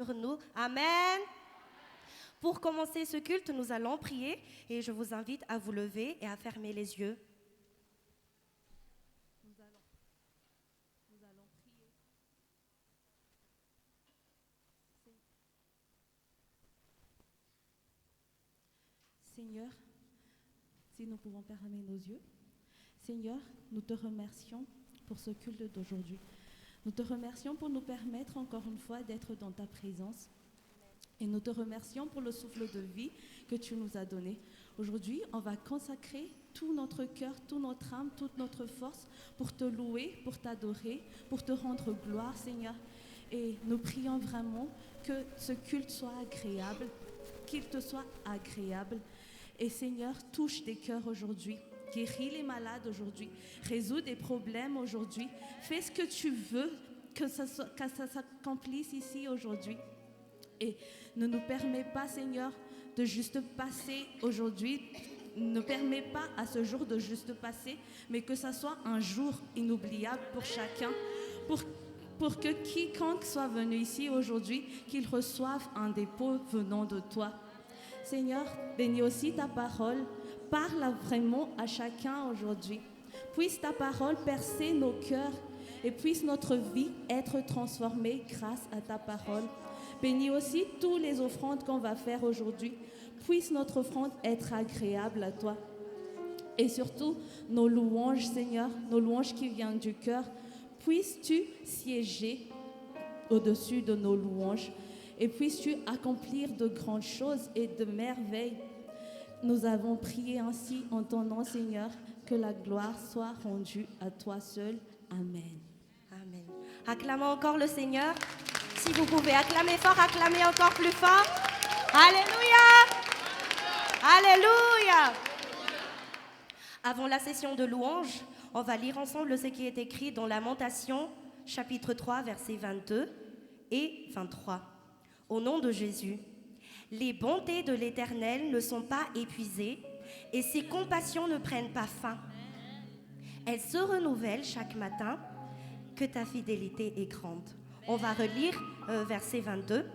sur nous. Amen. Pour commencer ce culte, nous allons prier et je vous invite à vous lever et à fermer les yeux. Nous allons prier. Seigneur, si nous pouvons fermer nos yeux, Seigneur, nous te remercions pour ce culte d'aujourd'hui. Nous te remercions pour nous permettre encore une fois d'être dans ta présence. Et nous te remercions pour le souffle de vie que tu nous as donné. Aujourd'hui, on va consacrer tout notre cœur, toute notre âme, toute notre force pour te louer, pour t'adorer, pour te rendre gloire, Seigneur. Et nous prions vraiment que ce culte soit agréable, qu'il te soit agréable. Et Seigneur, touche des cœurs aujourd'hui. Guéris les malades aujourd'hui, résous des problèmes aujourd'hui, fais ce que tu veux que ça s'accomplisse ici aujourd'hui. Et ne nous permets pas, Seigneur, de juste passer aujourd'hui, ne permets pas à ce jour de juste passer, mais que ça soit un jour inoubliable pour chacun, pour que quiconque soit venu ici aujourd'hui, qu'il reçoive un dépôt venant de toi. Seigneur, bénis aussi ta parole. Parle vraiment à chacun aujourd'hui. Puisse ta parole percer nos cœurs et puisse notre vie être transformée grâce à ta parole. Bénis aussi toutes les offrandes qu'on va faire aujourd'hui. Puisse notre offrande être agréable à toi. Et surtout, nos louanges, Seigneur, nos louanges qui viennent du cœur, puisses-tu siéger au-dessus de nos louanges et puisses-tu accomplir de grandes choses et de merveilles. Nous avons prié ainsi en ton nom, Seigneur, que la gloire soit rendue à toi seul. Amen. Amen. Acclamons encore le Seigneur. Si vous pouvez acclamer fort, acclamez encore plus fort. Alléluia. Alléluia. Avant la session de louange, on va lire ensemble ce qui est écrit dans Lamentation, chapitre 3, versets 22 et 23. Au nom de Jésus. Les bontés de l'Éternel ne sont pas épuisées et ses compassions ne prennent pas fin. Elles se renouvellent chaque matin, que ta fidélité est grande. On va relire verset 22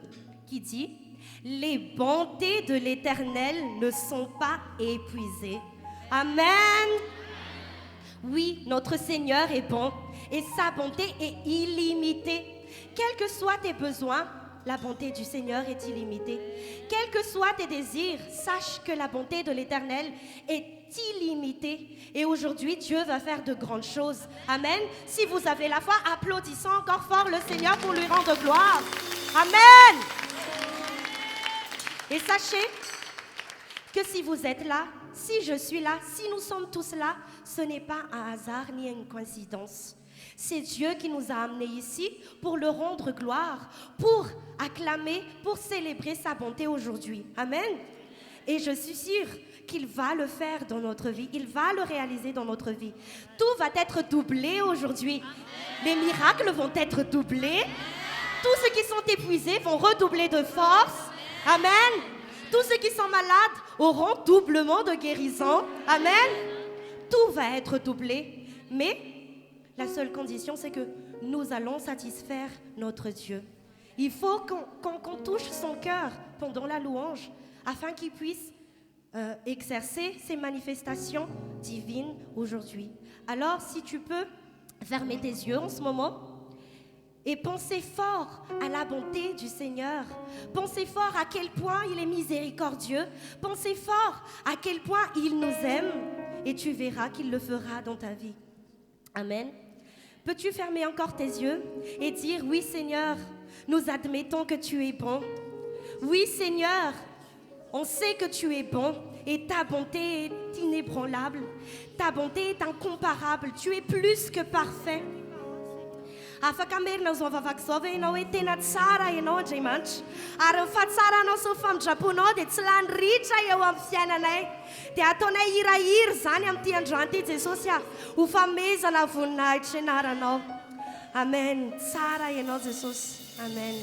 qui dit « Les bontés de l'Éternel ne sont pas épuisées. » Amen. Oui, notre Seigneur est bon et sa bonté est illimitée. Quels que soient tes besoins, la bonté du Seigneur est illimitée. Quels que soient tes désirs, sache que la bonté de l'Éternel est illimitée. Et aujourd'hui, Dieu va faire de grandes choses. Amen. Si vous avez la foi, applaudissons encore fort le Seigneur pour lui rendre gloire. Amen. Et sachez que si vous êtes là, si je suis là, si nous sommes tous là, ce n'est pas un hasard ni une coïncidence. C'est Dieu qui nous a amenés ici pour le rendre gloire, pour acclamer, pour célébrer sa bonté aujourd'hui. Amen. Et je suis sûre qu'il va le faire dans notre vie. Il va le réaliser dans notre vie. Tout va être doublé aujourd'hui. Les miracles vont être doublés. Tous ceux qui sont épuisés vont redoubler de force. Amen. Tous ceux qui sont malades auront doublement de guérison. Amen. Tout va être doublé. Mais la seule condition, c'est que nous allons satisfaire notre Dieu. Il faut qu'on touche son cœur pendant la louange afin qu'il puisse exercer ses manifestations divines aujourd'hui. Alors, si tu peux fermer tes yeux en ce moment et penser fort à la bonté du Seigneur. Pensez fort à quel point il est miséricordieux. Pensez fort à quel point il nous aime et tu verras qu'il le fera dans ta vie. Amen. Peux-tu fermer encore tes yeux et dire « Oui, Seigneur, nous admettons que tu es bon. Oui, Seigneur, on sait que tu es bon et ta bonté est inébranlable. Ta bonté est incomparable. Tu es plus que parfait. » Afaka merina zao vavakizaova ianao hoe tena tsara ianao Andriamanitra ary ny fahatsaranao sy ny famindraponao dia tsy lany ritra eo amin'ny fiainanay dia ataonay hirahira zany amin'ity androany ity Jesosy ho famezana voninahitra ianaranao. Amen. Tsara ianao Jesosy. Amen.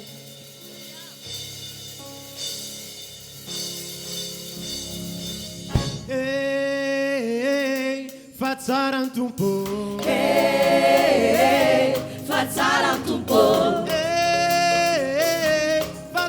Hey, fa tsara ny tompo. Fa tsara ny tompo. Hey, fa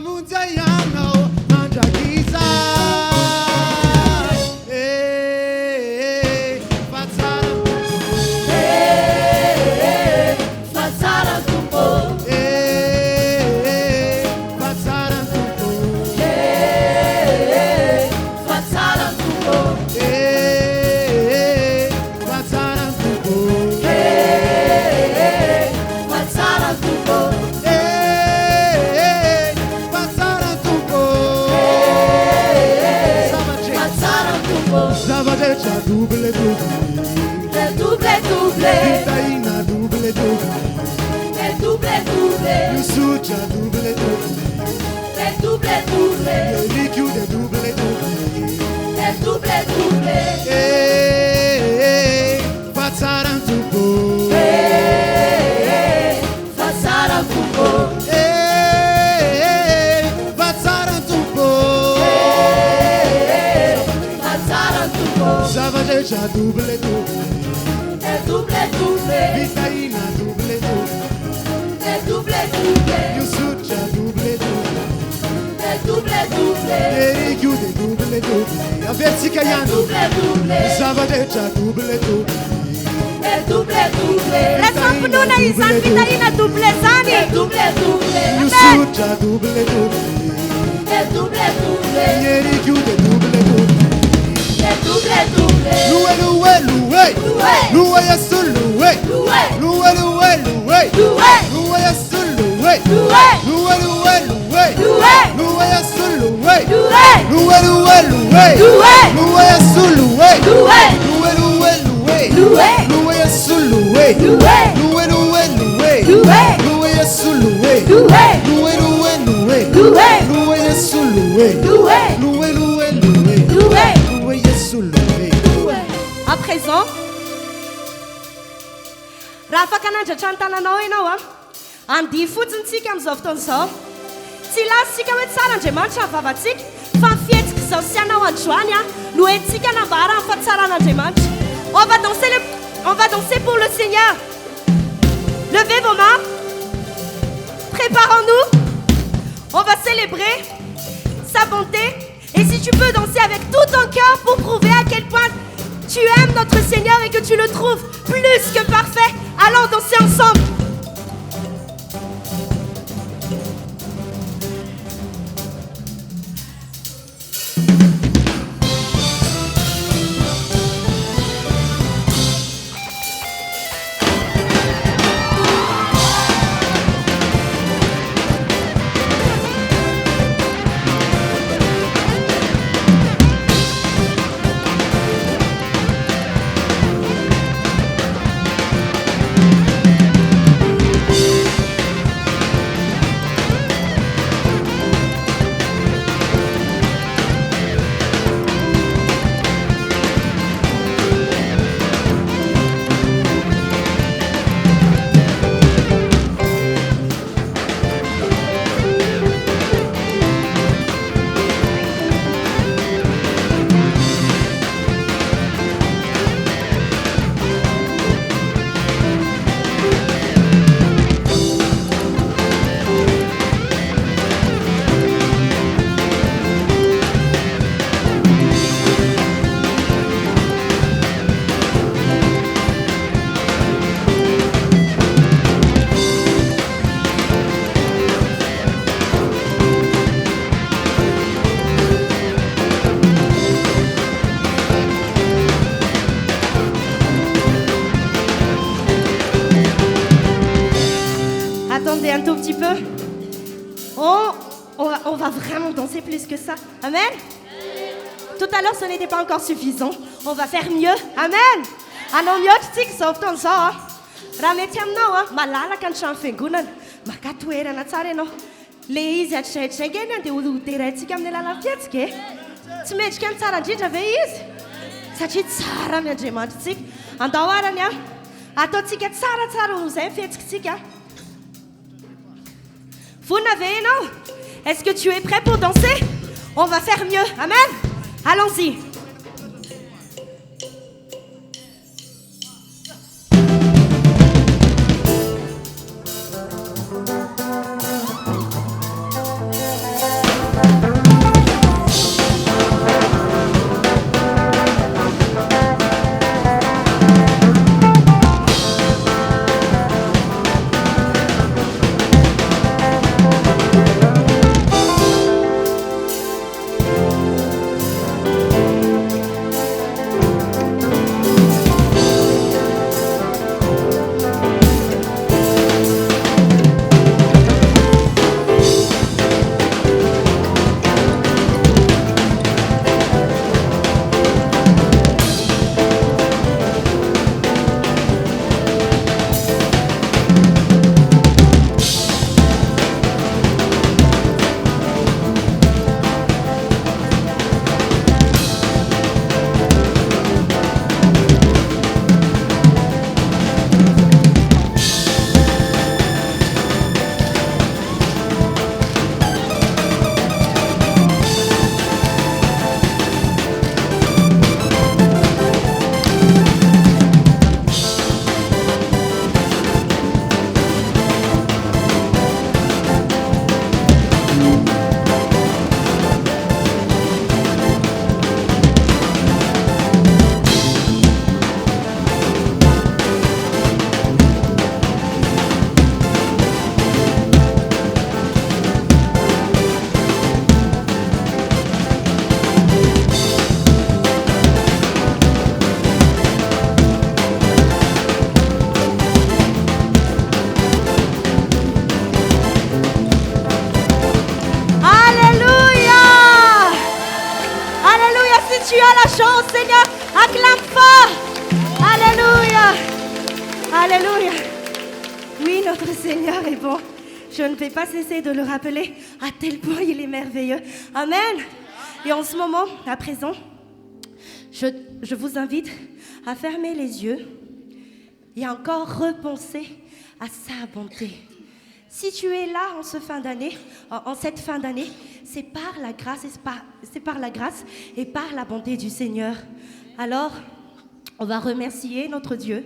Munzayano, Manjagiza. Double, double. Vitaina double, double. Yusucha double, double. Liquide double, double. Fazzarantupo. Fazzarantupo. Savageja double, double. Vitaina double, double. Yusucha double, double. Liquide double, double. Averti Kayano. Savageja double, double. Resapnuna izan vitaina double zani. Yusucha double, double. Liquide double, double. Loué, loué, loué. Loué, yes, loué. Loué, loué, loué. Loué, yes, loué. Loué, loué, loué. Loué, yes, loué. Loué, loué, loué. Loué, yes, loué. Loué, loué, loué. Loué, yes, loué. Loué, loué, loué. Loué, yes, loué. Loué, loué, loué. Loué, yes, loué. Loué, loué, loué. À présent, Rafa Kananja Chantanano Inoa, Andi Futsika Mzoftonso, Tila Sika with Saranje Mancha Vavatik, Fanfiet Sosiana Wanchuania, Louetika Nabara, Fatsarana Demanch. On va danser pour le Seigneur. Levez vos mains. Préparons-nous. On va célébrer sa bonté. Et si tu peux danser avec tout ton cœur pour prouver à quel point tu aimes notre Seigneur et que tu le trouves plus que parfait, allons danser ensemble. Attendez un tout petit peu. On va vraiment danser plus que ça. Amen. Tout à l'heure, ce n'était pas encore suffisant. On va faire mieux. Amen. Anon yotsik softon sa. Rametiam no malala kan chanfengunan. Makatoerana tsara enao. Le izy atraitraingena dia hoterantsika amin'ny alalan'ny fietsika e. Tsy mendrika ny tsara indrindra ve izy? Satria tsara ny Andriamanitra. Andao arany a. Ataontsika tsaratsara ho izay fihetsikitsika. Vous n'avez non? Est-ce que tu es prêt pour danser? On va faire mieux. Amen. Allons-y. si tu as la chance, Seigneur, acclame fort. Alléluia. Alléluia. Oui, notre Seigneur est bon. Je ne vais pas cesser de le rappeler à tel point il est merveilleux. Amen. Et en ce moment, à présent, je vous invite à fermer les yeux et à encore repenser à sa bonté. Si tu es là en cette fin d'année, c'est par la grâce et par la bonté du Seigneur. Alors, on va remercier notre Dieu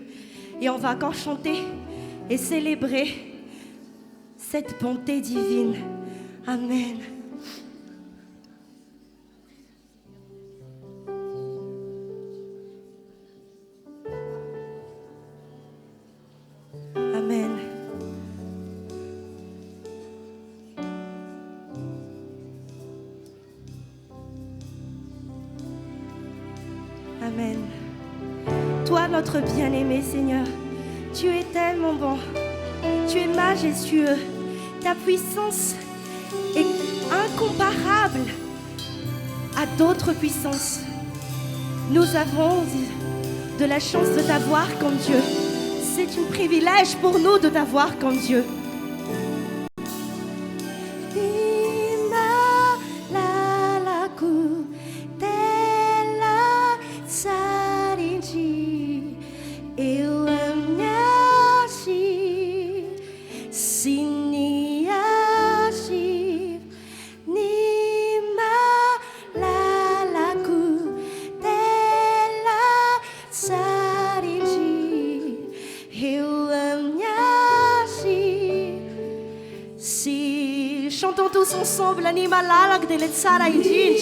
et on va encore chanter et célébrer cette bonté divine. Amen. Amen. Amen. Toi, notre bien-aimé Seigneur, tu es tellement bon. Tu es majestueux. Ta puissance est incomparable à d'autres puissances. Nous avons de la chance de t'avoir comme Dieu. C'est un privilège pour nous de t'avoir comme Dieu. Chantons tous ensemble, anima l'alag de l'Etsara Indinj.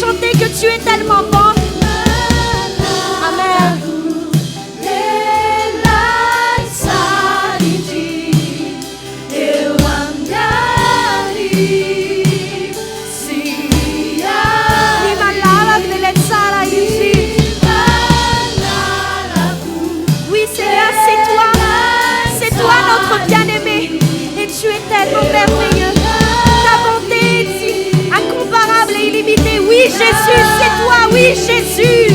Chanter que tu es tellement bon. Amen. Oui, Seigneur, c'est toi notre bien-aimé. Et tu es tellement merveilleux. Ta bonté est incomparable et illimitée. Oui, Jésus, c'est toi, oui, Jésus.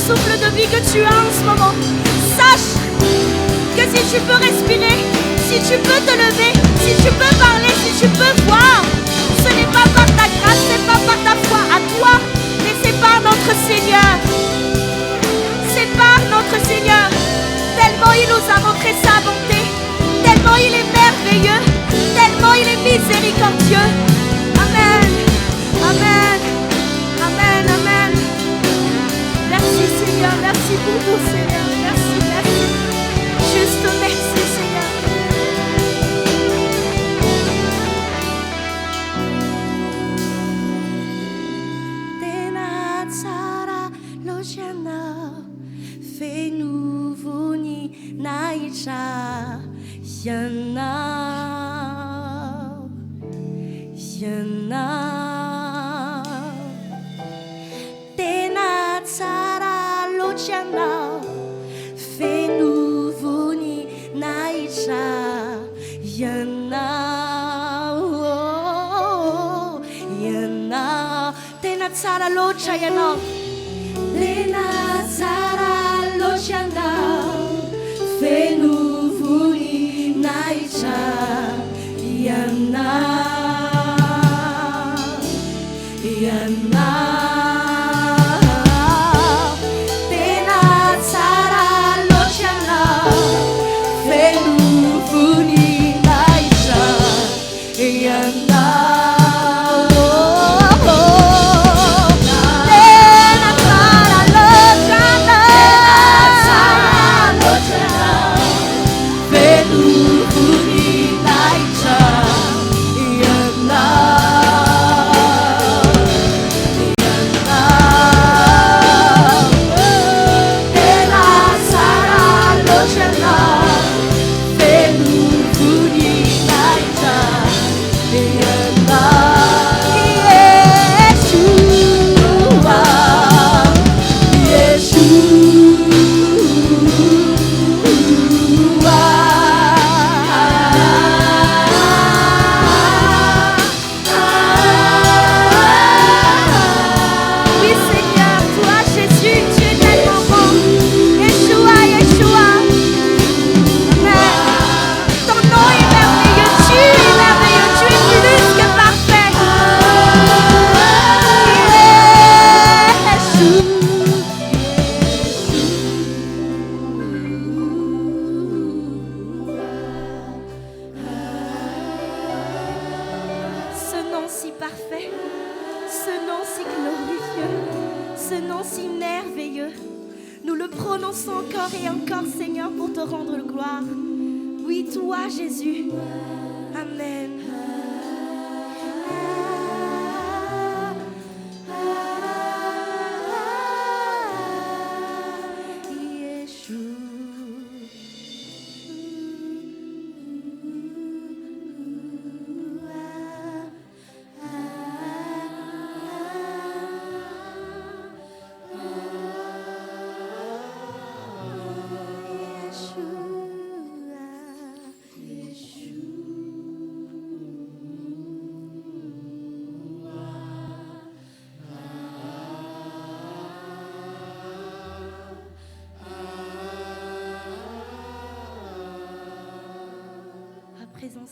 Souffle de vie que tu as en ce moment. Sache que si tu peux respirer, si tu peux te lever, si tu peux parler, si tu peux voir, ce n'est pas par ta grâce, c'est pas par ta foi à toi, mais c'est par notre Seigneur. C'est par notre Seigneur. Tellement il nous a montré sa bonté, tellement il est merveilleux, tellement il est miséricordieux. Amen. Amen. Amen. Amen. Merci Seigneur, merci pour tout Seigneur, merci, merci. Juste merci Seigneur. Tena tsara logiana, fais-nous venir vuni naicha yana yana tena tsara loatra ianao feno vony naicha ianao ianao tena tsara loatra ianao tena tsara loatra ianao feno vony naicha ianao ianao tena tsara loatra ianao feno vony naicha ianao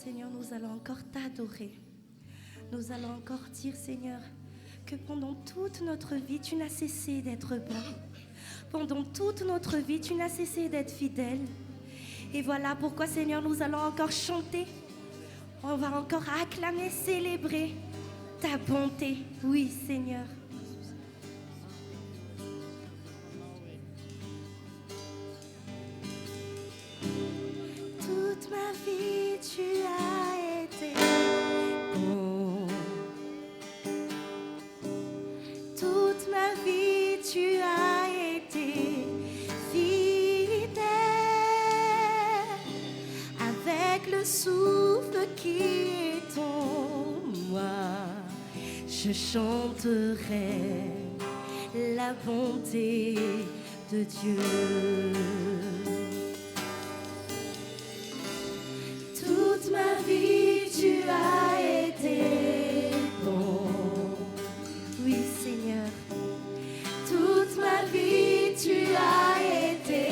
Seigneur, nous allons encore t'adorer. Nous allons encore dire, Seigneur, que pendant toute notre vie, tu n'as cessé d'être bon. Pendant toute notre vie, tu n'as cessé d'être fidèle. Et voilà pourquoi, Seigneur, nous allons encore chanter. On va encore acclamer, célébrer ta bonté. Oui, Seigneur. Toute ma vie, tu as été bon. Toute ma vie, tu as été fidèle. Avec le souffle qui est en moi, je chanterai la bonté de Dieu. Toute ma vie, tu as été bon. Oui, Seigneur. Toute ma vie, tu as été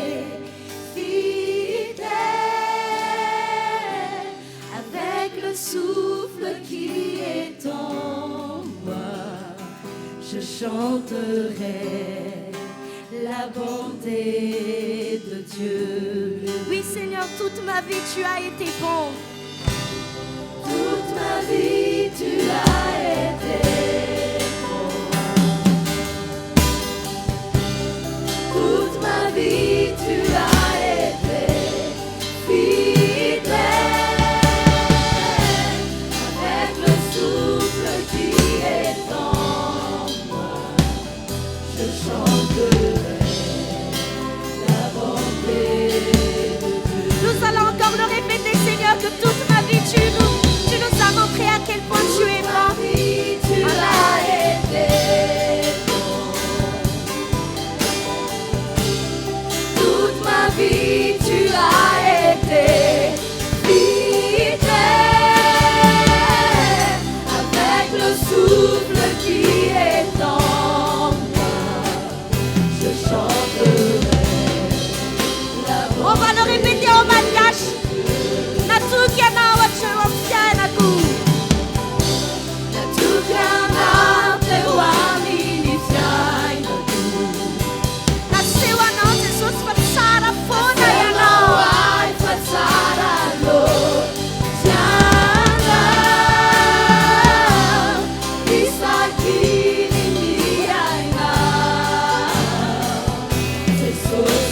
fidèle. Avec le souffle qui est en moi, je chanterai la bonté de Dieu. Oui, Seigneur, toute ma vie, tu as été bon. Toute ma vie, tu as été bon. Toute ma vie, tu as été fidèle. Avec le souffle qui est en moi, je chanterai la bonté On va le répéter en malgache. Natukiana wachewamkianaku. Natukiana tewaminifiainaku. Nasiwana Jesus fatsara fona yana. Ai fatsara lo. Jana. Isakini miaina. Jesus.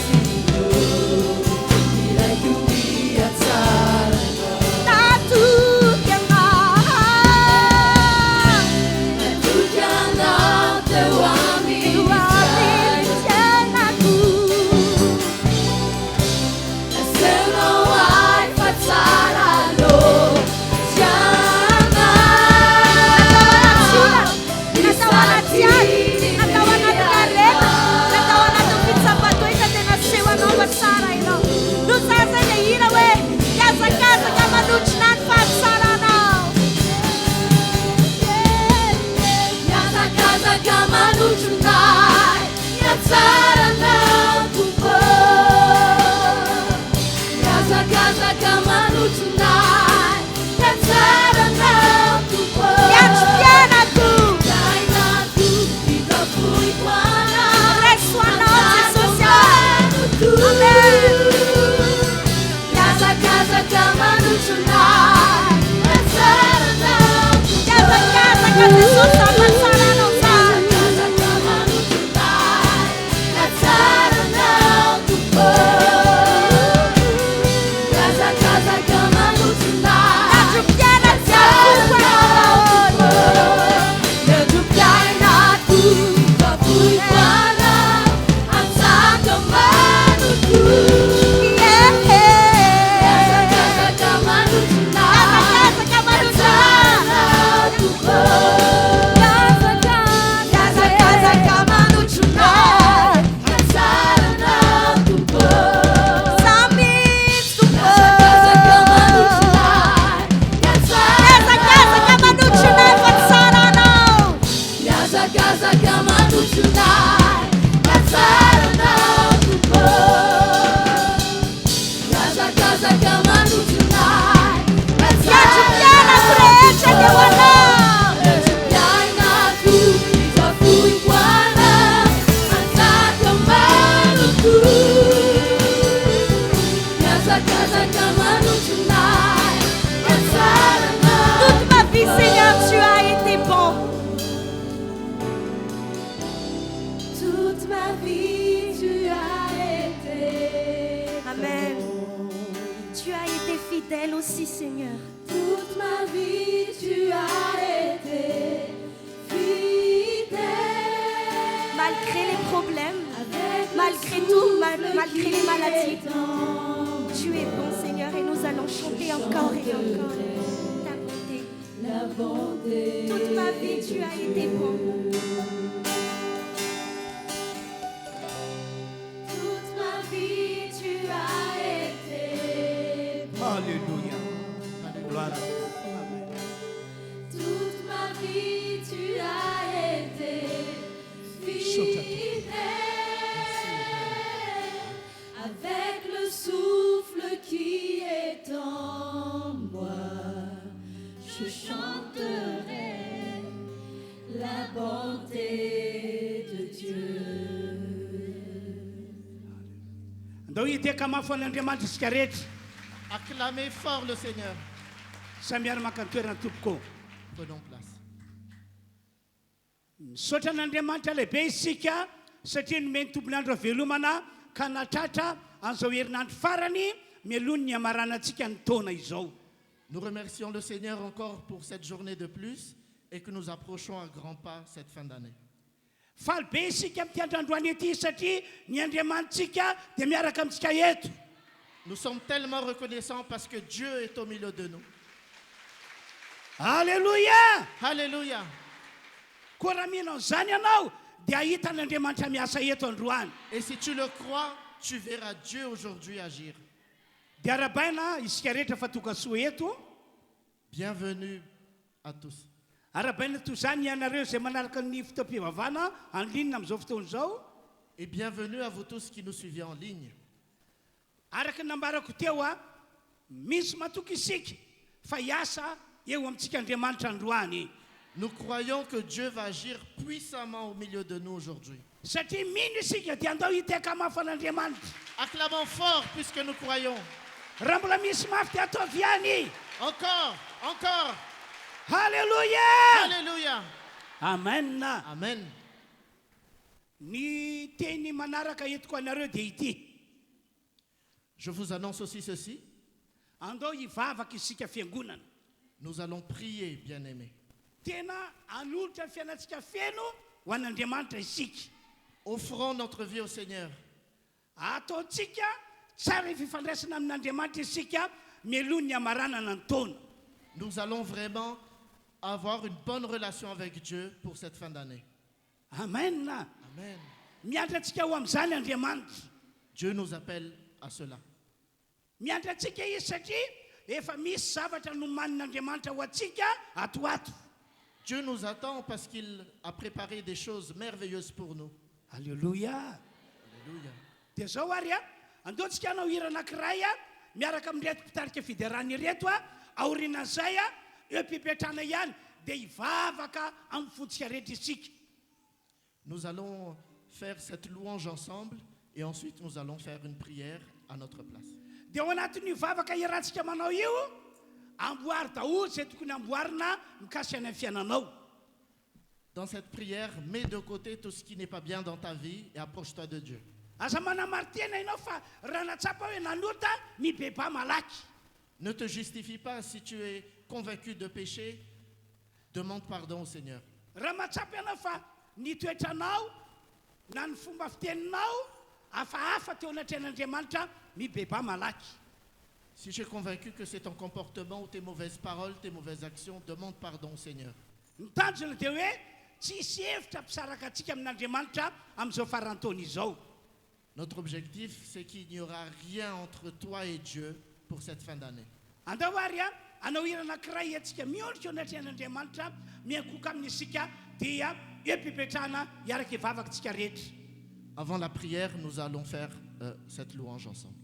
Aussi, Seigneur. Toute ma vie, tu as été fidèle. Malgré les problèmes, malgré tout, malgré les maladies, tu es bon, Seigneur, et nous allons chanter encore et encore ta bonté. La bonté. Toute ma vie, tu as été bon. Toute ma vie, tu as été bon. Alléluia. Gloire à Dieu. Amen. Toute ma vie, tu as été fidèle. Avec le souffle qui est en moi, je chanterai la bonté de Dieu. Acclamez fort le Seigneur. Prenons place. Sotan'Andriamanitra lehibe isika satria nomeny tompon'andro velomana ka natratra an'izao herinandro farany mialony ny amaranantsika ny taona izao. Nous remercions le Seigneur encore pour cette journée de plus et que nous approchons à grands pas cette fin d'année. Faly be isika amin'ity androandroany ity satria ny Andriamanitsika dia miaraka amintsika eto. Nous sommes tellement reconnaissants parce que Dieu est au milieu de nous. Alléluia! Alléluia! Koa raha mianao izany ianao dia hitan'Andriamanitra miasa eto androany. Et si tu le crois, tu verras Dieu aujourd'hui agir. Dia arabaina isika rehetra fa tonga soa eto. Bienvenue à tous. Arabaina toy izany ianareo izay manaraka ny fitaom-pivavahana en ligne amin'izao fotoana izao. Et bienvenue à vous tous qui nous suivez en ligne. araka nambarako teo a misy matoky isika fa hiasa eo amintsika Andriamanitra androany. Nous croyons que Dieu va agir puissamment au milieu de nous aujourd'hui. Satria mino isika dia andao hiteka mafan'Andriamanitra. Acclamons fort puisque nous croyons. Raha mbola misy mafy dia ataovy ihany. Encore, encore. Halleluja. Alléluia. Amen. Amen. Ny teny manaraka entiko anareo dia ity. Je vous annonce aussi ceci. Andao hivavaka isika fiangonana. Nous allons prier, bien-aimés. Tena hanolotra fiainatsika feno ho an'Andriamanitra isika. Offrons notre vie au Seigneur. Ataontsika tsara fifandraisana amin'Andriamanitra isika mialohan'ny hamaranana ny taona. Nous allons vraiment avoir une bonne relation avec Dieu pour cette fin d'année. Amen. Amen. Miandry antsika ho amin'izany Andriamanitra. Dieu nous appelle à cela. Miandry antsika izy satria efa misy zavatra nomanin'Andriamanitra ho antsika atoato. Dieu nous attend parce qu'il a préparé des choses merveilleuses pour nous. Alléluia. Alléluia. Dia zao ary a andaontsika hanao hira anankiray a miaraka amin'reto mpitarika fiderany reto a aorinan'izay a eo mpipetrana ihany dia hivavaka amin'ny fontsika rehetra isika. Nous allons faire cette louange ensemble et ensuite nous allons faire une prière à notre place. Dia ao anatin'ny hivavaka irantsika manao io amboary daholo izay tokony amboarina mikasika ny fiainanao. Dans cette prière, mets de côté tout ce qui n'est pas bien dans ta vie et approche-toi de Dieu. Aza manamary tena ianao fa raha natsapa hoe nanota mibeba malaky. Ne te justifie pas si tu es convaincu de péché, demande pardon au Seigneur. Raha matsapa ianao fa ny toetranao na ny fomba fiteninao hafahafa teo anatrehan'Andriamanitra mibeba malaky. Si tu es convaincu que c'est ton comportement ou tes mauvaises paroles, tes mauvaises actions, demande pardon au Seigneur. Ny tanjona dia hoe tsisy hevitra mpisaraka antsika amin'Andriamanitra amin'izao farantaona izao. Notre objectif, c'est qu'il n'y aura rien entre toi et Dieu pour cette fin d'année. Andao ary a anao hira anankiray antsika miondrika eo anatrehan'Andriamanitra miankoka amin'isika dia eo mpipetrahana hiaraka hivavaka antsika rehetra. Avant la prière, nous allons faire cette louange ensemble.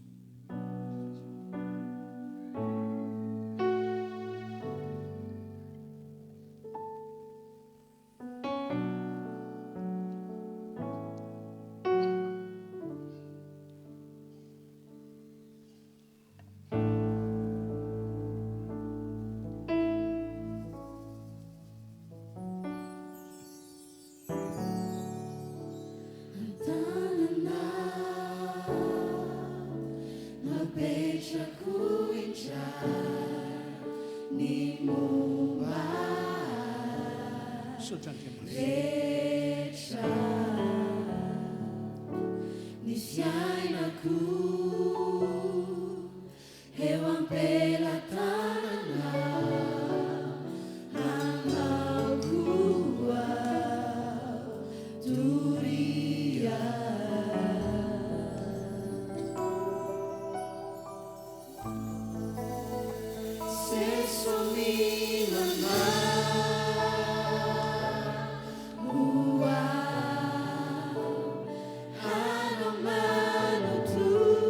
Tu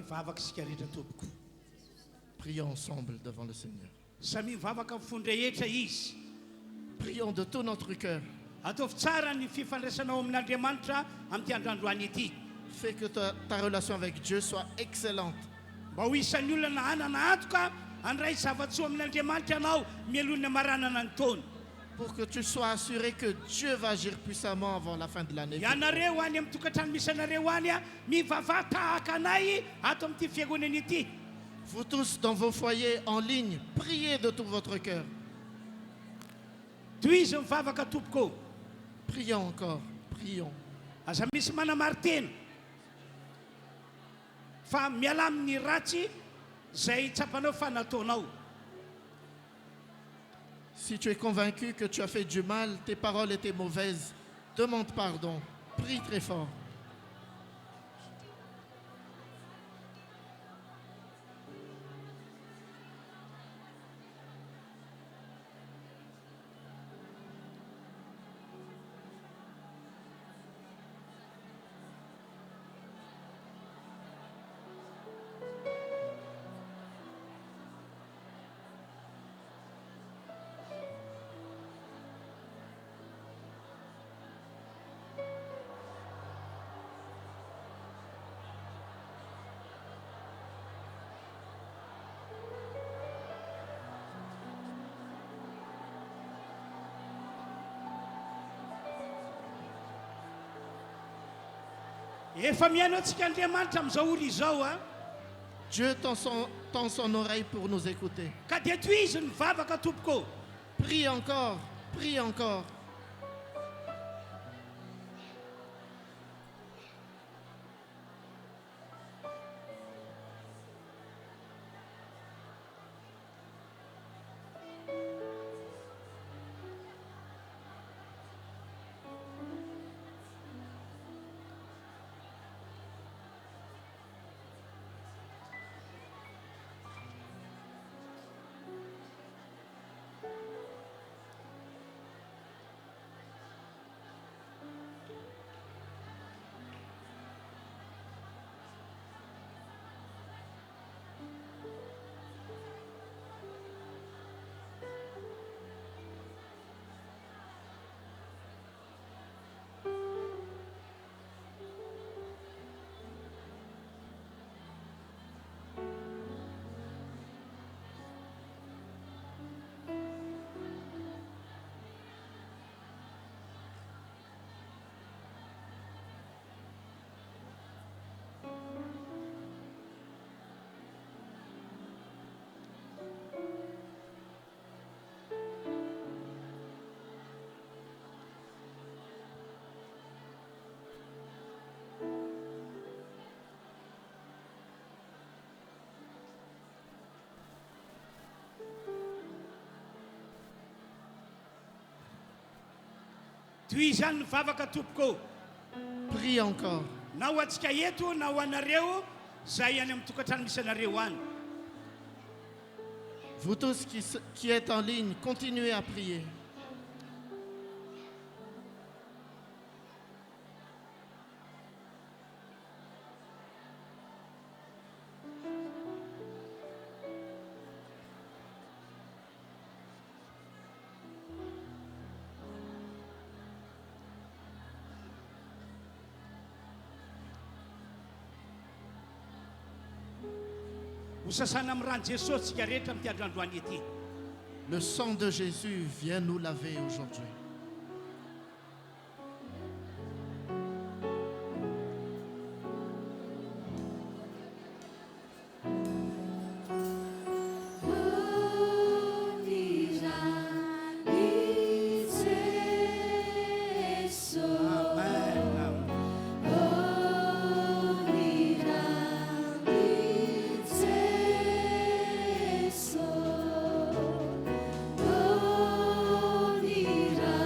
mivavaka isika rehetra tompoko. Prions ensemble devant le Seigneur. Samy mivavaka amin'ny rehetra izy. Prions de tout notre cœur. Ataovy tsara ny fifandraisanao amin'Andriamanitra amin'ity androandroany ity. Fais que ta relation avec Dieu soit excellente. Mba ho isan'ny olona hanana antoka handray zava-tsoa amin'Andriamanitra ianao mielon'ny maranana ny taona. Pour que tu sois assuré que Dieu va agir puissamment avant la fin de l'année. Ianareo any amin'ny tokantrano misy anareo any mivavaka tahaka anay ato amin'ity fiangonana ity. Vous tous dans vos foyers en ligne, priez de tout votre cœur. Toizy mivavaka tompoko. Prions encore, prions. Aza misy manamary tena fa miala amin'ny ratsy zay tsapanao fa nataonao. Si tu es convaincu que tu as fait du mal, tes paroles étaient mauvaises, demande pardon, prie très fort. Efa miaino antsika Andriamanitra amin'izao ora izao a. Dieu tend son oreille pour nous écouter. Ka dia toizy ny mivavaka tompoko. Prie encore, prie encore. Toy izany ny vavaka tompoko. Prie encore. Na ho antsika eto na ho anareo zay any amin'ny tokantrano misy anareo any. Vous tous qui êtes en ligne, continuez à prier. Ho sasana amin'ny rano Jesosy tsika rehetra amin'ity androandroany ity. Le sang de Jésus vient nous laver aujourd'hui. Onira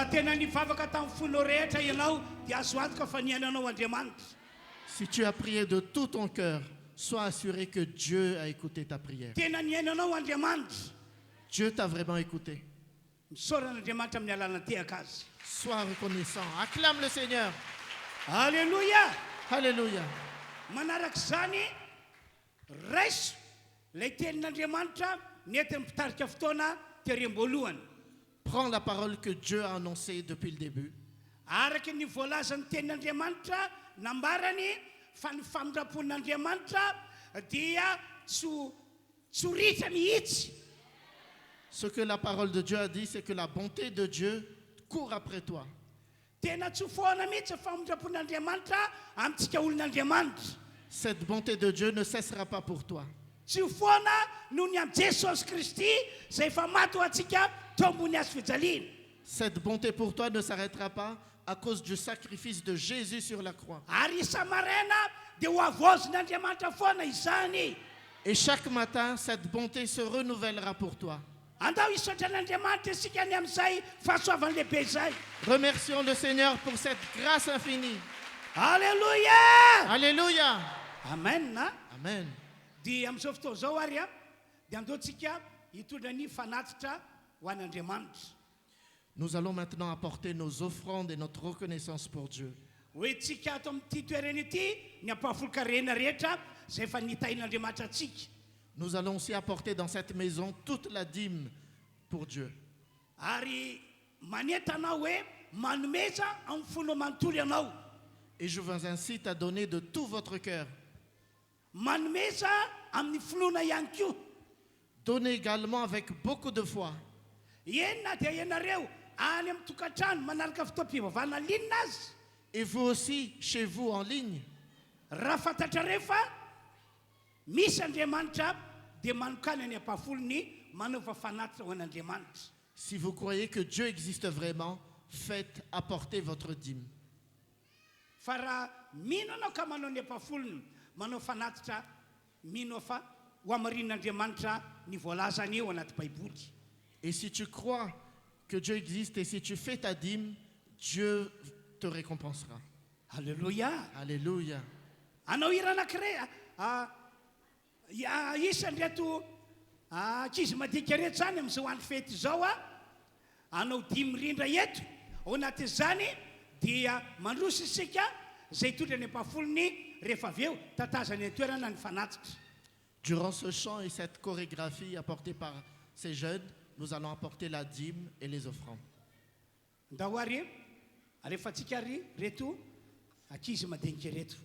tena nivavaka tamin'ny fonao rehetra ianao dia azo antoka fa niainanao Andriamanitra. Si tu as prié de tout ton cœur, sois assuré que Dieu a écouté ta prière. Tena niainanao Andriamanitra. Dieu t'a vraiment écouté. Misaoran'Andriamanitra amin'ny alana tehaka azy. Sois reconnaissant. Acclame le Seigneur. Alléluia. Alléluia. Manarak'izany raiso ilay tenin'Andriamanitra nentin'ny mpitarika fotoana terim-boalohany. Prends la parole que Dieu a annoncée depuis le début. Araka ny voalazan'ny tenin'Andriamanitra nambarany fa ny famindrampon'Andriamanitra dia tsoritra mihitsy. Ce que la parole de Dieu a dit, c'est que la bonté de Dieu court après toi. Tena tsy foana mihitsy famindrampon'Andriamanitra amintsika olon'Andriamanitra. Cette bonté de Dieu ne cessera pas pour toi. Tsy foana noho ny amin'ny Jesosy Kristy izay efa maty ho antsika teo ambony hazo fijaliana. Cette bonté pour toi ne s'arrêtera pas à cause du sacrifice de Jésus sur la croix. Ary isa-maraina dia ho avozon'Andriamanitra foana izany. Et chaque matin, cette bonté se renouvellera pour toi. Andao hisaotra n'Andriamanitra isika ny amin'izay fahasoavany lehibe izay. Remercions le Seigneur pour cette grâce infinie. Alléluia. Alléluia. Amen. Amen. Dia amin'izao fotoana izao ary dia andeontsika hitondra ny fanatitra ho an'Andriamanitra. Nous allons maintenant apporter nos offrandes et notre reconnaissance pour Dieu. Hoe tsika ato amin'ity toerana ity ny ampahafolokarena rehetra izay efa nitahin'Andriamanitra antsika. Nous allons aussi apporter dans cette maison toute la dîme pour Dieu. Ary manentana hoe manomeza amin'ny folo manontolo ianao. Et je vous incite à donner de tout votre cœur. Manomeza amin'ny foloana ihany koa. Donnez également avec beaucoup de foi. Enina dia ianareo any amin'ny tokantrano manaraka fotoam-pivavahana linina azy. Et vous aussi, chez vous en ligne. Raha fantatrareo fa misy Andriamanitra dia manokana ny ampahafolony manaova fanatitra ho an'Andriamanitra. Si vous croyez que Dieu existe vraiment, faites apporter votre dîme. Fa raha mino anao ka manao ny ampahafolony manao fanatitra mino fa ho amarin'Andriamanitra ny voalazany eo anaty Baiboly. Et si tu crois que Dieu existe et si tu fais ta dîme, Dieu te récompensera. Alléluia. Alléluia. Anao hira anankiray isan'ny reto ankizy madinika reto zany amin'izao andro fety izao anao dimy rindra eto ao anatin'izany dia mandroso isika izay hitondra ny ampahafolony rehefa avy eo tatazany ny toerana ny fanatitra. Durant ce chant et cette chorégraphie apportée par ces jeunes, nous allons apporter la dîme et les offrandes. Ndao ary alefa antsika ary reto ankizy madinika reto.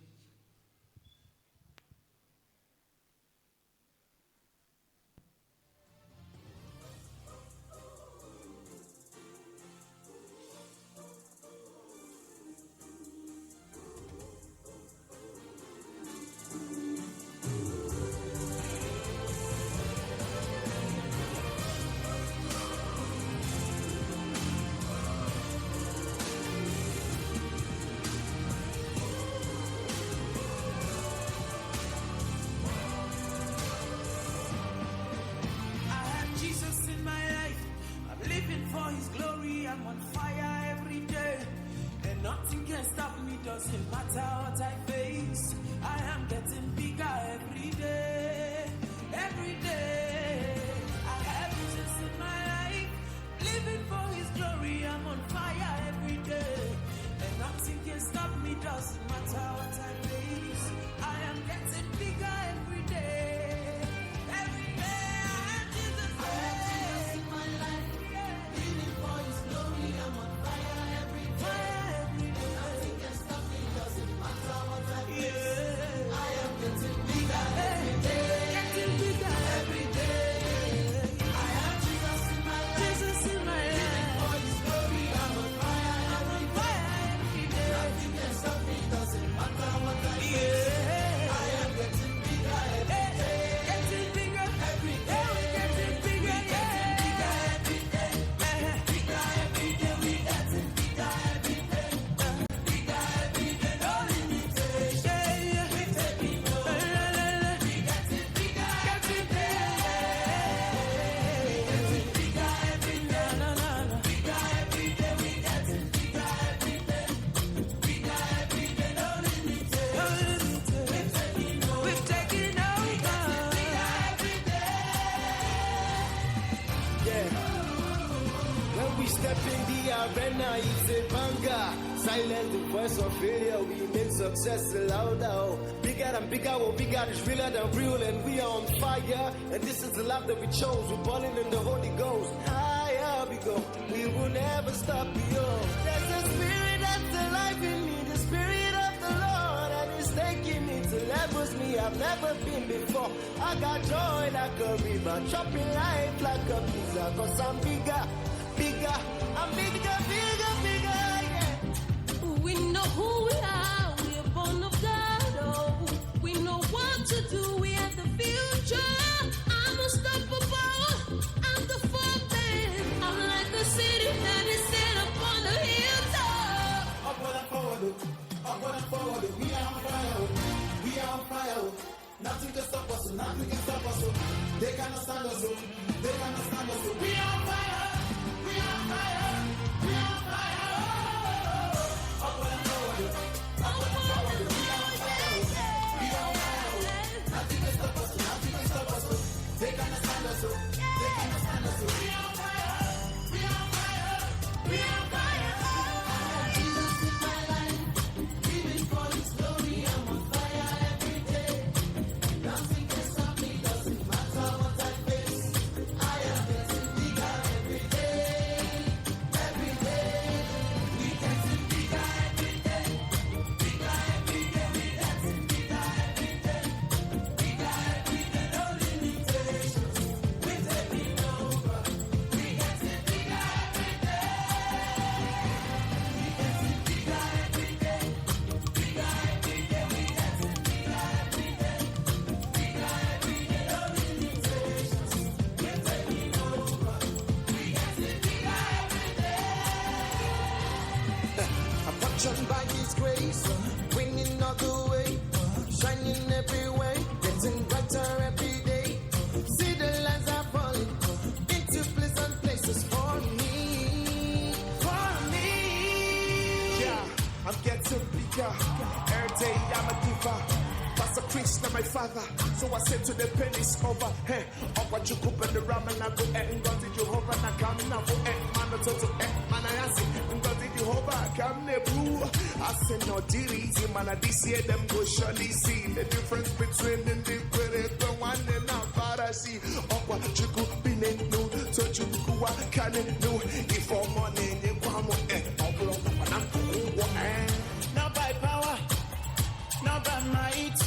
Doesn't matter what I face, I am getting bigger every day, every day. I have Jesus in my life, living for His glory. I'm on fire every day, and nothing can stop me. Doesn't matter what I face, I am getting bigger every day, every day. I have Jesus in my life, living for His glory. I'm on fire every day. Nothing can stop me. Doesn't matter what we step in the arena, it's a banger. Silent the voice of failure, we make success louder. Bigger than bigger, what we got is realer than real, and we are on fire. And this is the life that we chose, we're balling in the Holy Ghost. Higher we go, we will never stop, yo. There's a spirit that's alive in me, the spirit of the Lord, and it's taking me to levels me I've never been before. I got joy like a river, chopping life like a pizza, cause I'm bigger, bigger, I'm bigger, bigger, bigger, yeah. We know who we are, we are born of God, oh. We know what to do, we have the future. I'm unstoppable, I'm the fountain. I'm like the city that is set up on the hilltop. Upward and forward, upward and forward, we are on fire, we are on fire. Nothing can stop us, nothing can stop us. They cannot stand us, they cannot stand us. We are on fire, we are on fire, we are on fire. Upward and forward, upward and forward, we are on fire, we are on fire. Nothing can stop us, nothing can stop us. They cannot stand us, they cannot stand us. We are on fire, we are on fire, we are on fire. Jesus is my life, living for His glory. I'm on fire every day. Nothing can stop me, doesn't matter what I face. I am getting bigger every day. Every day, we getting bigger every day. Bigger every day, we getting bigger every day. Bigger every day, no limitations. We taking over. We getting bigger every day. We getting bigger every day. Bigger every day, we getting bigger every day. Bigger every day, no limitations. We're taking over. We getting bigger every day. I'm touched by His grace, winning all the way, shining every way, getting brighter every day. See the lines are falling into pleasant places for me, for me. Yeah, I'm getting bigger. Every day I'm a giver. Pastor Krishna, my father. So I said to the pen is over. Hey, up what you cook and the ramen I go and God did Jehovah na come now for man to man I see God did Jehovah come ne boo. I said no dirty man this year them go surely see the difference between the different one and now father see up what you could be no so you go can no if for money you come up not by power, not by might,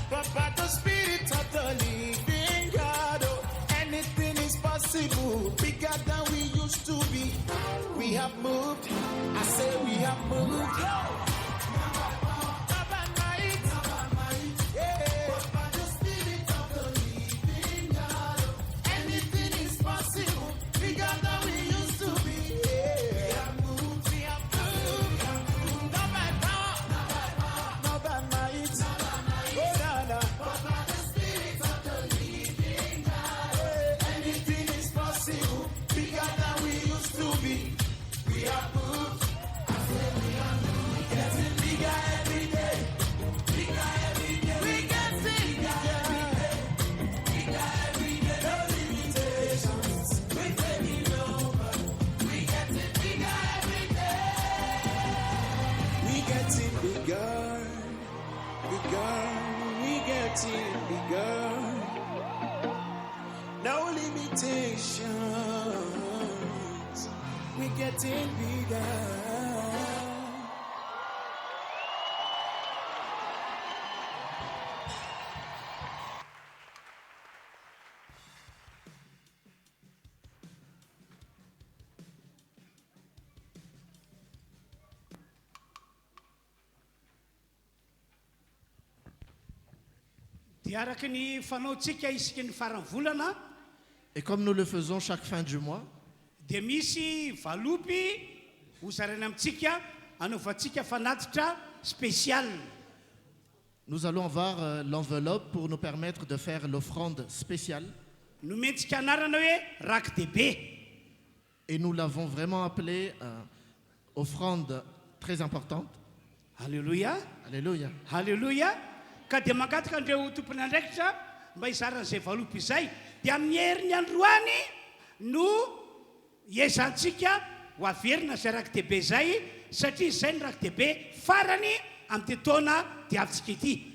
but by the Spirit of the living God. Oh, anything is possible, bigger than we used to be. We have moved, I say we have moved. Not by might, yeah, but by the Spirit of the living God. Oh, anything is possible, bigger than we used to be. Yeah. We have moved, we have moved. Not by power, not by might, oh, no. But by the Spirit of the living God. Yeah. Anything is possible, bigger than we used to be. We have moved, I say we have moved. Getting bigger every day, bigger every day. We getting bigger every day, bigger every day. No limitations, we taking over. We getting bigger every day. We getting bigger, bigger. We getting bigger. No limitations. We getting bigger. Dia araka ny fanaontsika isika ny farany volana Et comme nous le faisons chaque fin du mois, dia misy valopy hozaraina amintsika anaovantsika fanatitra spécial. nous allons avoir l'enveloppe pour nous permettre de faire l'offrande spéciale. Nomentsika anarana hoe rak-debe. Et nous l'avons vraiment appelée offrande très importante. Alléluia. Alléluia. Alléluia. Ka dia mangataka andreo tompony andraikitra mba hizaran'izay valopy izay dia amin'ny herin'ny androany no hiezantsika ho averina zay rakidehibe zay satria zay ny rakidehibe farany amin'ny taona diavintsika ity.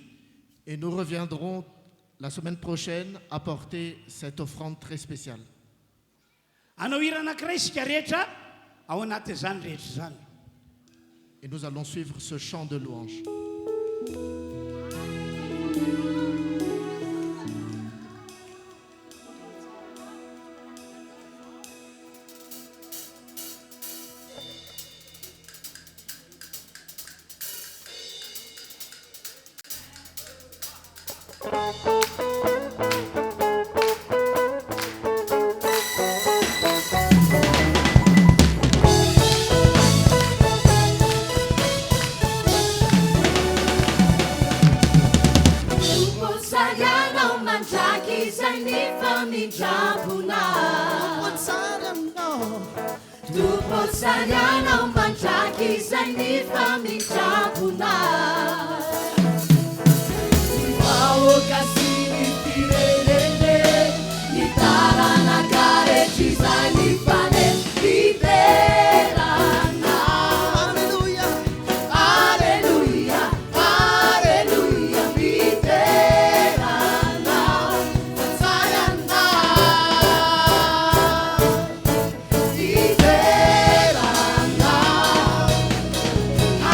Et nous reviendrons la semaine prochaine apporter cette offrande très spéciale. Anao hira anankiray isika rehetra ao anatin'izany rehetra zany. Et nous allons suivre ce chant de louange.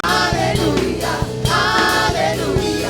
Alleluia, alleluia,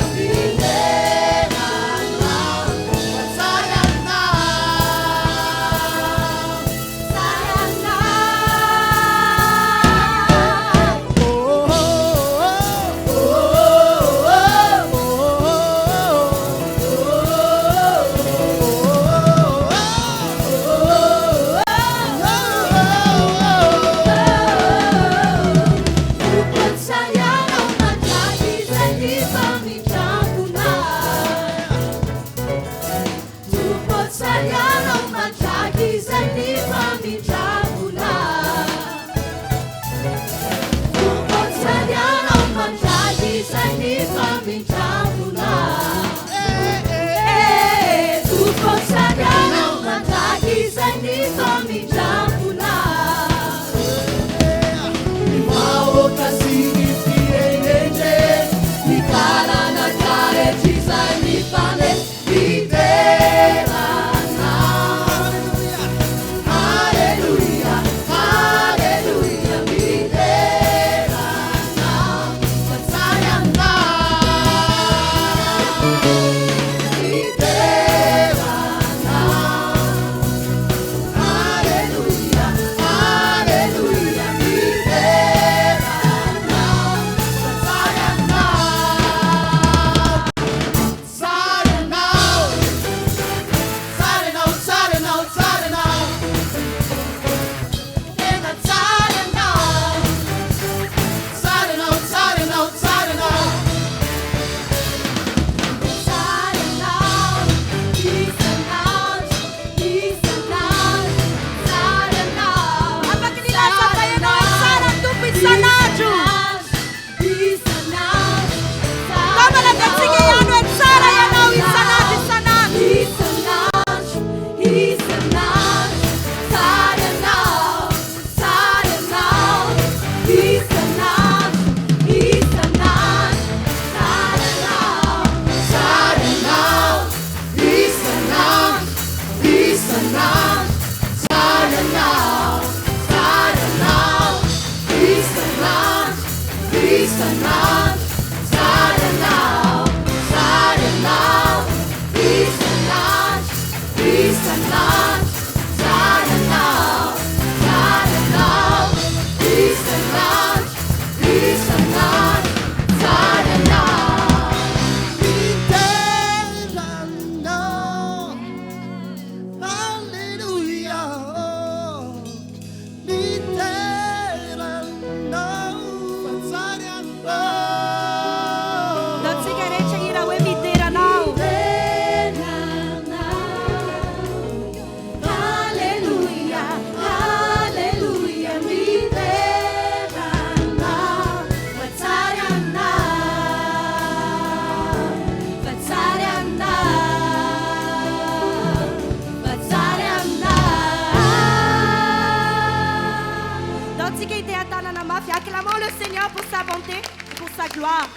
Et acclamons le Seigneur pour sa bonté et pour sa gloire.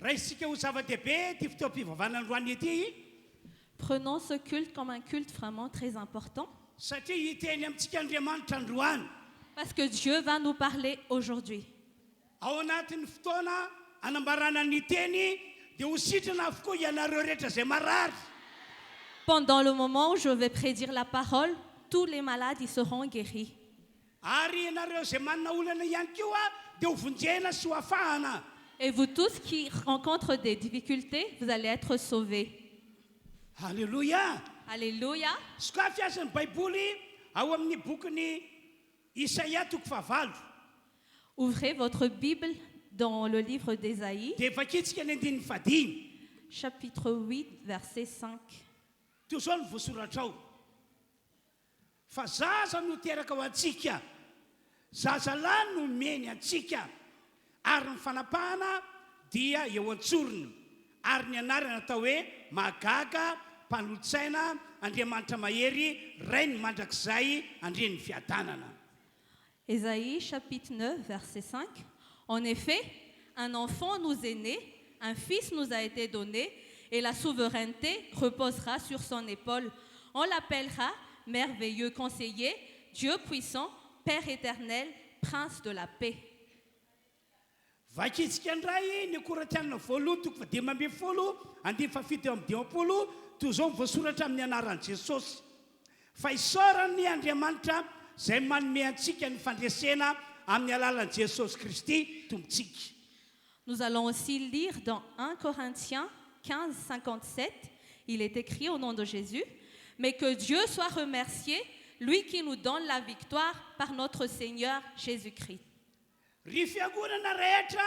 raisitsika ho zava-dehibe ty fotoam-pivavahana androany ity Prenons ce culte comme un culte vraiment très important satria hiteny amintsika Andriamanitra androany parce que Dieu va nous parler aujourd'hui. ao anatin'ny fotoana anambarana ny teny dia ho sitrana avokoa ianareo rehetra izay marary Pendant le moment où je vais prédire la parole, tous les malades y seront guéris. ary ianareo izay manana olana ihany koa dia ho vonjena sy ho afahana Et vous tous qui rencontrez des difficultés, vous allez être sauvés. halleloia Alléluia. sokafy azy ny baiboly ao amin'ny bokyny Isaia toko fahavalo Ouvrez votre Bible dans le livre d'Ésaïe, dia vakitsika ny andininy fadimy chapitre 8, verset 5. toy izao ny voasoratra ao fa zaza no teraka ho antsika zazalahy no meny antsika ary ny fanapahana dia eo antsorony ary ny anarana atao hoe magaga mpanotsaina Andriamanitra mahery rainy mandrakizay andreny fiadanana Ésaïe, chapitre 9, verset 5. En effet, un enfant nous est né, un fils nous a été donné, et la souveraineté reposera sur son épaule. On l'appellera merveilleux conseiller, Dieu puissant, Père éternel, prince de la paix. vakitsika indray ny koratianina voalohany toko fa 12 andimy fafito eo amin'ny 20 toy izao mivoasoratra amin'ny anaran'i Jesosy fa isaorany Andriamanitra izay manome antsika ny fandresena amin'ny alalan'i Jesosy Kristy tompontsika. Nous allons aussi lire dans 1 Corinthiens 15, 57. Il est écrit au nom de Jésus, mais que Dieu soit remercié, lui qui nous donne la victoire par notre Seigneur Jésus-Christ. Ry fiangonana rehetra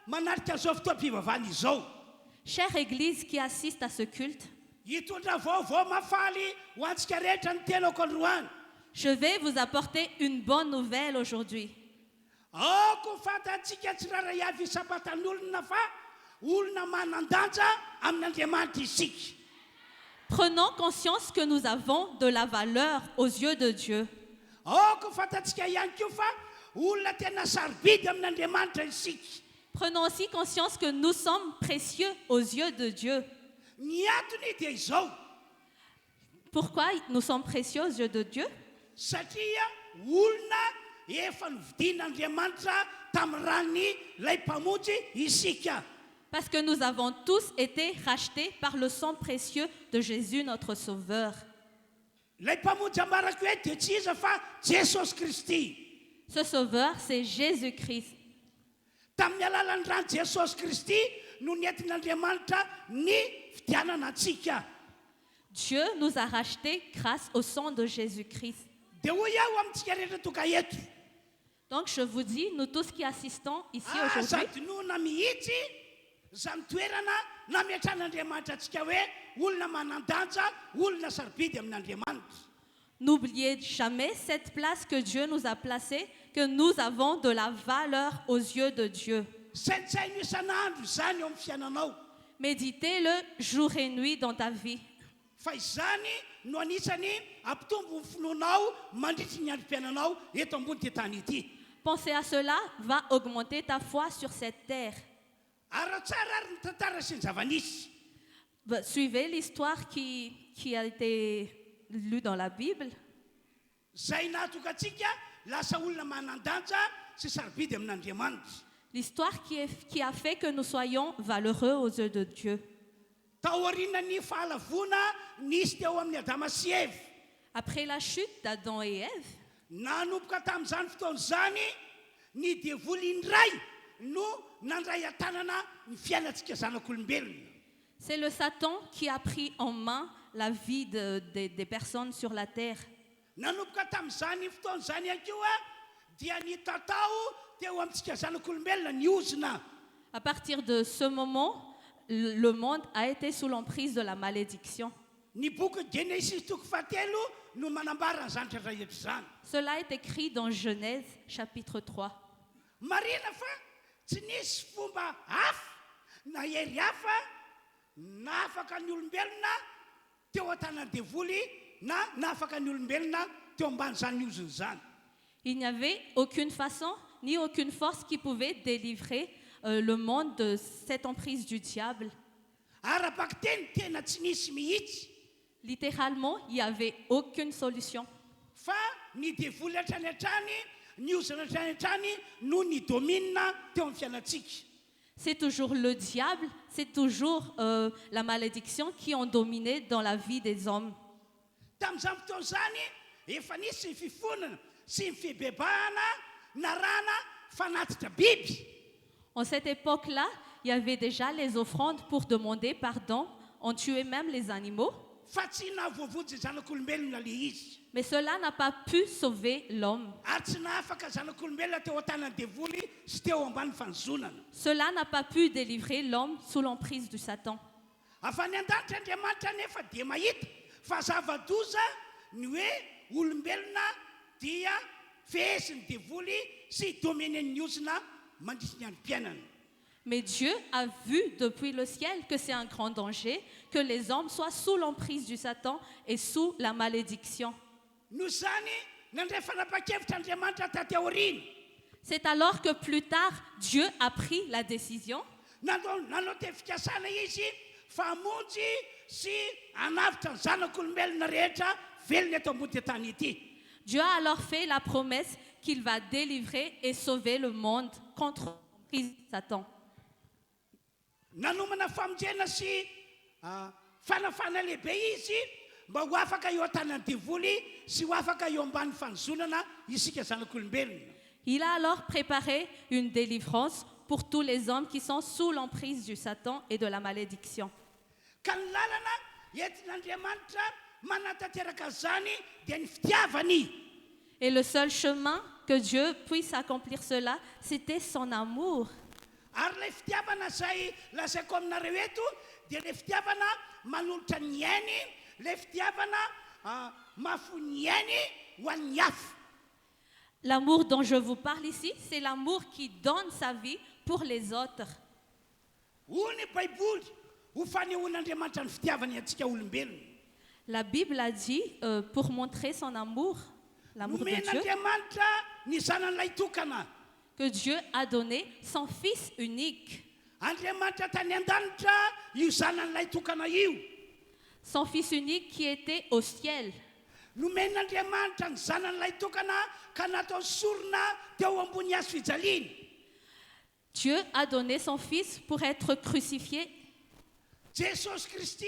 manarika zao fotoam-pivavahana izao Chère Église qui assiste à ce culte, hitondra vaovao mafaly ho antsika rehetra ny tenako androany je vais vous apporter une bonne nouvelle aujourd'hui. aoko fantatsika tsiraray avy isapatan'olona fa olona manandanja amin'Andriamanitra isika Prenons conscience que nous avons de la valeur aux yeux de Dieu. aoko fantatsika ihany koa fa olona tena sarobidy amin'Andriamanitra isika Prenons aussi conscience que nous sommes précieux aux yeux de Dieu. ny antony dia izao Pourquoi nous sommes précieux aux yeux de Dieu? satria olona efa novidian'Andriamanitra tamin'ny rany lay mpamonjy isika Parce que nous avons tous été rachetés par le sang précieux de Jésus, notre Sauveur. lay mpamonjy ambarako hoe dia tsy iza fa Jesosy Kristy Ce Sauveur, c'est Jésus-Christ. tamin'ny alalan'ny rany Jesosy Kristy no nientin'Andriamanitra ny fidianana antsika Dieu nous a rachetés grâce au sang de Jésus-Christ. dia hoy aho amintsika rehetra toka eto Donc je vous dis, nous tous qui assistons ici aujourd'hui, sady nohona mihitsy zany toerana nametran'Andriamanitra antsika hoe olona manandanja olona sarobidy amin'Andriamanitra n'oubliez jamais cette place que Dieu nous a placée, que nous avons de la valeur aux yeux de Dieu. saintsaino isan'andro izany eo amin'ny fiainanao Méditez-le jour et nuit dans ta vie. fa izany no anisany ampitombo ny finoanao mandritry ny androm-piainanao eto ambony ty tany ity Penser à cela va augmenter ta foi sur cette terre. ary tsara ary ny tantara sy ny zava-nisy Suivez l'histoire qui a été lue dans la Bible. zay nahatoka antsika lasa olona manandanja sy sarobidy amin'Andriamanitra L'histoire qui a fait que nous soyons valeureux aux yeux de Dieu. tao aorinany fahalavona nisy teo amin'ny Adama sy Eva Après la chute d'Adam et Ève, nanomboka tamin'izany fotoan'izany ny devoly indray no nandray an-tanana ny fiainantsika zanak'olombelona c'est le Satan qui a pris en main la vie des personnes sur la terre. nanomboka tamin'izany fotoan'izany ihany koa dia ny tatao teo amintsika zanak'olombelona ny ozina À partir de ce moment, le monde a été sous l'emprise de la malédiction. ny boky Genesis toko 7 no manambara ny zanitra rehetra zany. Cela est écrit dans Genèse chapitre 3. Marina fa tsy nisy fomba hafa na hery hafa na afaka ny olombelona teo an-tanany devoly na afaka ny olombelona teo ambany zany ioziny zany. Il n'y avait aucune façon ni aucune force qui pouvait délivrer le monde de cette emprise du diable. Ara-baka teny tena tsy nisy mihitsy Littéralement, il n'y avait aucune solution. fa ny devoly hatrany hatrany ny ozana hatrany hatrany no ny domina teo amin'ny fiainantsika. C'est toujours le diable, c'est toujours la malédiction qui ont dominé dans la vie des hommes. Tamin'izany fotoana zany efa nisy ny fifonana sy ny fibebahana na rana fanatitra biby. En cette époque-là, il y avait déjà les offrandes pour demander pardon. On tuait même les animaux. Fa tsy nahavoavojo ny zanak'olombelona le izy. Mais cela n'a pas pu sauver l'homme. Ary tsy nahafaka zanak'olombelona teo an-tanany devoly sy teo ambany fanozonana. Cela n'a pas pu délivrer l'homme sous l'emprise du Satan. Avy any an-danitra Andriamanitra nefa dia mahita fa zava-doza ny hoe olombelona dia fehesiny devoly sy domenen'ny ozina mandritra ny androm-piainana. Mais Dieu a vu depuis le ciel que c'est un grand danger que les hommes soient sous l'emprise du Satan et sous la malédiction. Noho zany nandray fanapa-kevitra Andriamanitra taty aoriana. C'est alors que plus tard, Dieu a pris la décision nanao te-fikasana izy fa hamonjy sy hanavitra ny zanak'olombelona rehetra velona eto ambony tany ity. Dieu a alors fait la promesse qu'il va délivrer et sauver le monde contre l'emprise de Satan. Nanomana famonjena sy fanafana lehibe izy mba ho afaka eo an-tanany devoly sy ho afaka eo ambany fanozonana isika zanak'olombelona. Il a alors préparé une délivrance pour tous les hommes qui sont sous l'emprise du Satan et de la malédiction. Ka ny lalana entin'Andriamanitra manatanteraka zany dia ny fitiavany. Et le seul chemin que Dieu puisse accomplir cela, c'était son amour. Ary ilay fitiavana zay lazaiko aminareo eto dia ilay fitiavana manolotra ny ainy, ilay fitiavana mahafony ainy ho an'ny hafa. L'amour dont je vous parle ici, c'est l'amour qui donne sa vie pour les autres. Hoy ny Baiboly ho fanehoan'Andriamanitra ny fitiavany antsika olombelona. La Bible a dit, pour montrer son amour, l'amour de Dieu, Nomen'Andriamanitra ny zanan'ilay tokana. que Dieu a donné son Fils unique. Andriamanitra tany an-danitra io zanan'ilay tokana io. Son Fils unique qui était au ciel. Nomen'Andriamanitra ny zanan'ilay tokana ka natao sorona teo ambony hazo fijaliana. Dieu a donné son Fils pour être crucifié. Jesosy Kristy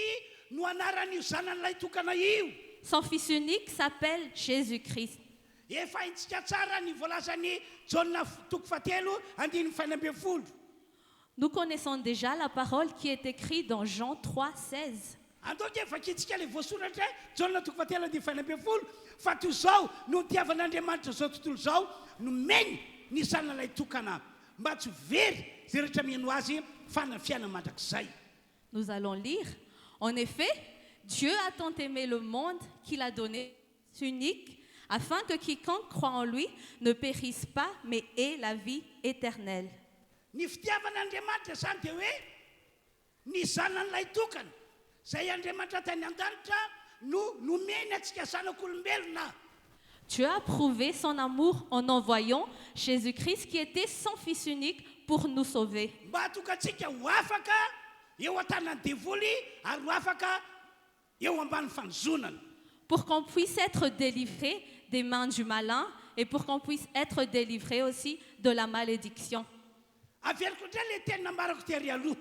no anaran'io zanan'ilay tokana io. Son Fils unique s'appelle Jésus-Christ. Efa haintsika tsara ny voalazan'ny Jaona toko fahatelo andiny faina ambin'ny folo. Nous connaissons déjà la parole qui est écrite dans Jean 3, 16. Andao dia vakitsika le voasoratra Jaona toko fahatelo andiny faina ambin'ny folo fa toy izao no nitiavan'Andriamanitra zao tontolo zao nomeny ny zanan'ilay tokana mba tsy very zay rehetra mihaino azy fanafiana mandrakizay. Nous allons lire. En effet, Dieu a tant aimé le monde qu'il a donné son unique afin que quiconque croit en lui ne périsse pas, mais ait la vie éternelle. Ny fitiavan'Andriamanitra zany dia hoe ny zanan'ilay tokana zay Andriamanitra tany an-danitra no nomeny antsika zanak'olombelona. Dieu a prouvé son amour en envoyant Jésus-Christ qui était son Fils unique pour nous sauver. Mba hatoka antsika ho afaka eo an-tanany devoly ary ho afaka eo ambany fanozonana. Pour qu'on puisse être délivré des mains du malin et pour qu'on puisse être délivré aussi de la malédiction. Averiko indray le teny nambarako tery aloha.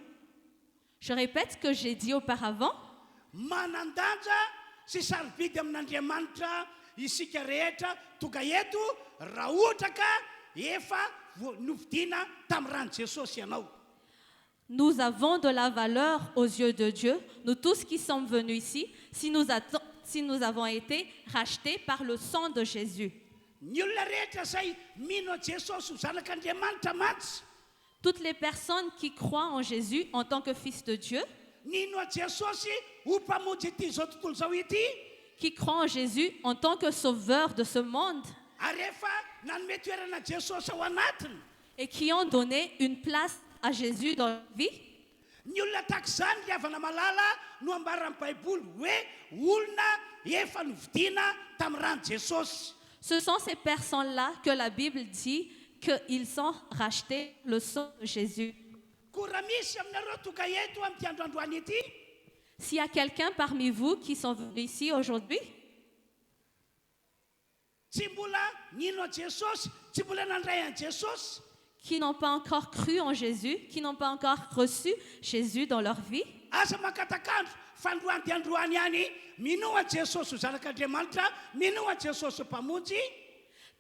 Je répète ce que j'ai dit auparavant. Manan-danja sy sarobidy amin'Andriamanitra isika rehetra toka eto raha ohatra ka efa novidiana tamin'ny rano Jesosy ianao. Nous avons de la valeur aux yeux de Dieu, nous tous qui sommes venus ici, si nous avons été rachetés par le sang de Jésus. Ny olona rehetra zay mino Jesosy ho zanak'Andriamanitra mantsy. Toutes les personnes qui croient en Jésus en tant que Fils de Dieu, Nino Jesosy ho mpamonjy ity zao tontolo zao ity. qui croient en Jésus en tant que sauveur de ce monde ary rehefa nanome toerana jesosy ao anatiny et qui ont donné une place à Jésus dans leur vie. ny olona tahak'izany ry havana malala no ambaran'ny baiboly hoe olona efa novidiana tamin'ny rano jesosy. Ce sont ces personnes-là que la Bible dit qu'ils sont rachetés le sang de Jésus. koa raha misy aminareo toga eto amin'ity androandroany ity S'il y a quelqu'un parmi vous qui sont venus ici aujourd'hui, tsy mbola nino a jesosy, tsy mbola nandray an jesosy, qui n'ont pas encore cru en Jésus, qui n'ont pas encore reçu Jésus dans leur vie, aza makatakandro fa androany dia androany ihany minoa jesosy ho zanak'Andriamanitra, minoa jesosy ho mpamonjy.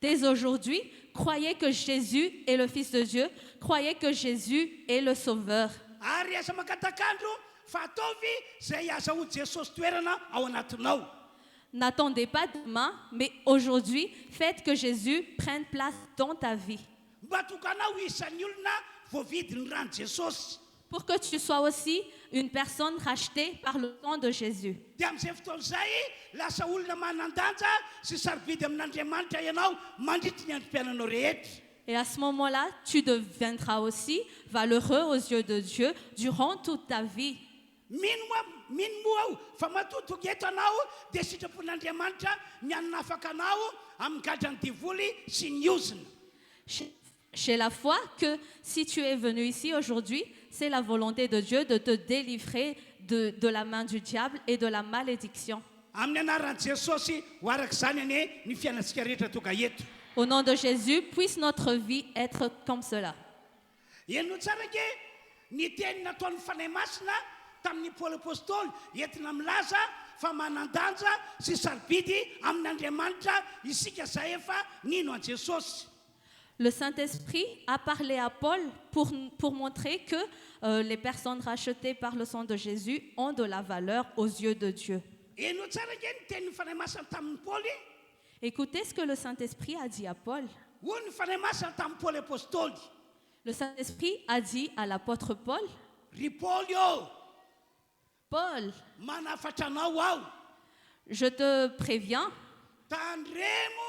dès aujourd'hui, croyez que Jésus est le Fils de Dieu, croyez que Jésus est le Sauveur. Ary aza makatakandro fa ataovy izay azahoa jesosy toerana ao anatinao. N'attendez pas demain, mais aujourd'hui, faites que Jésus prenne place dans ta vie. Mba tokanao isan'ny olona voavidiny rano jesosy. Pour que tu sois aussi une personne rachetée par le sang de Jésus. Dia amin'izay fotoana izay lasa olona manan-danja sy sarobidy amin'Andriamanitra ianao mandritra ny androm-piainanao rehetra. Et à ce moment-là, tu deviendras aussi valeureux aux yeux de Dieu durant toute ta vie. Mino moa aho fa matotoky eto anao dia sitrapon'Andriamanitra ny anina afaka anao amin'ny gadrany divoly sy ny ozina. J'ai la foi que si tu es venu ici aujourd'hui, c'est la volonté de Dieu de te délivrer de la main du diable et de la malédiction. Amin'ny anaran'i Jesosy ho arak'izany anie ny fiainantsika rehetra toga eto. Au nom de Jésus, puisse notre vie être comme cela. Eno tsara ke ny teny nataon'ny fanahy masina tamin'ny Paoly apôstôly entina milaza fa manan-danja sy sarobidy amin'Andriamanitra isika izay efa nino an Jesosy. Le Saint-Esprit a parlé à Paul pour montrer que les personnes rachetées par le sang de Jésus ont de la valeur aux yeux de Dieu. Eno tsara ke ny tenin'ny fanahy masina tamin'ny Paoly. Écoutez ce que le Saint-Esprit a dit à Paul. Hoy ny fanahy masina tamin'ny Paoly apôstôly. Le Saint-Esprit a dit à l'apôtre Paul, Ry Paoly ô, Paul, manafatra anao aho. je te préviens, Tandremo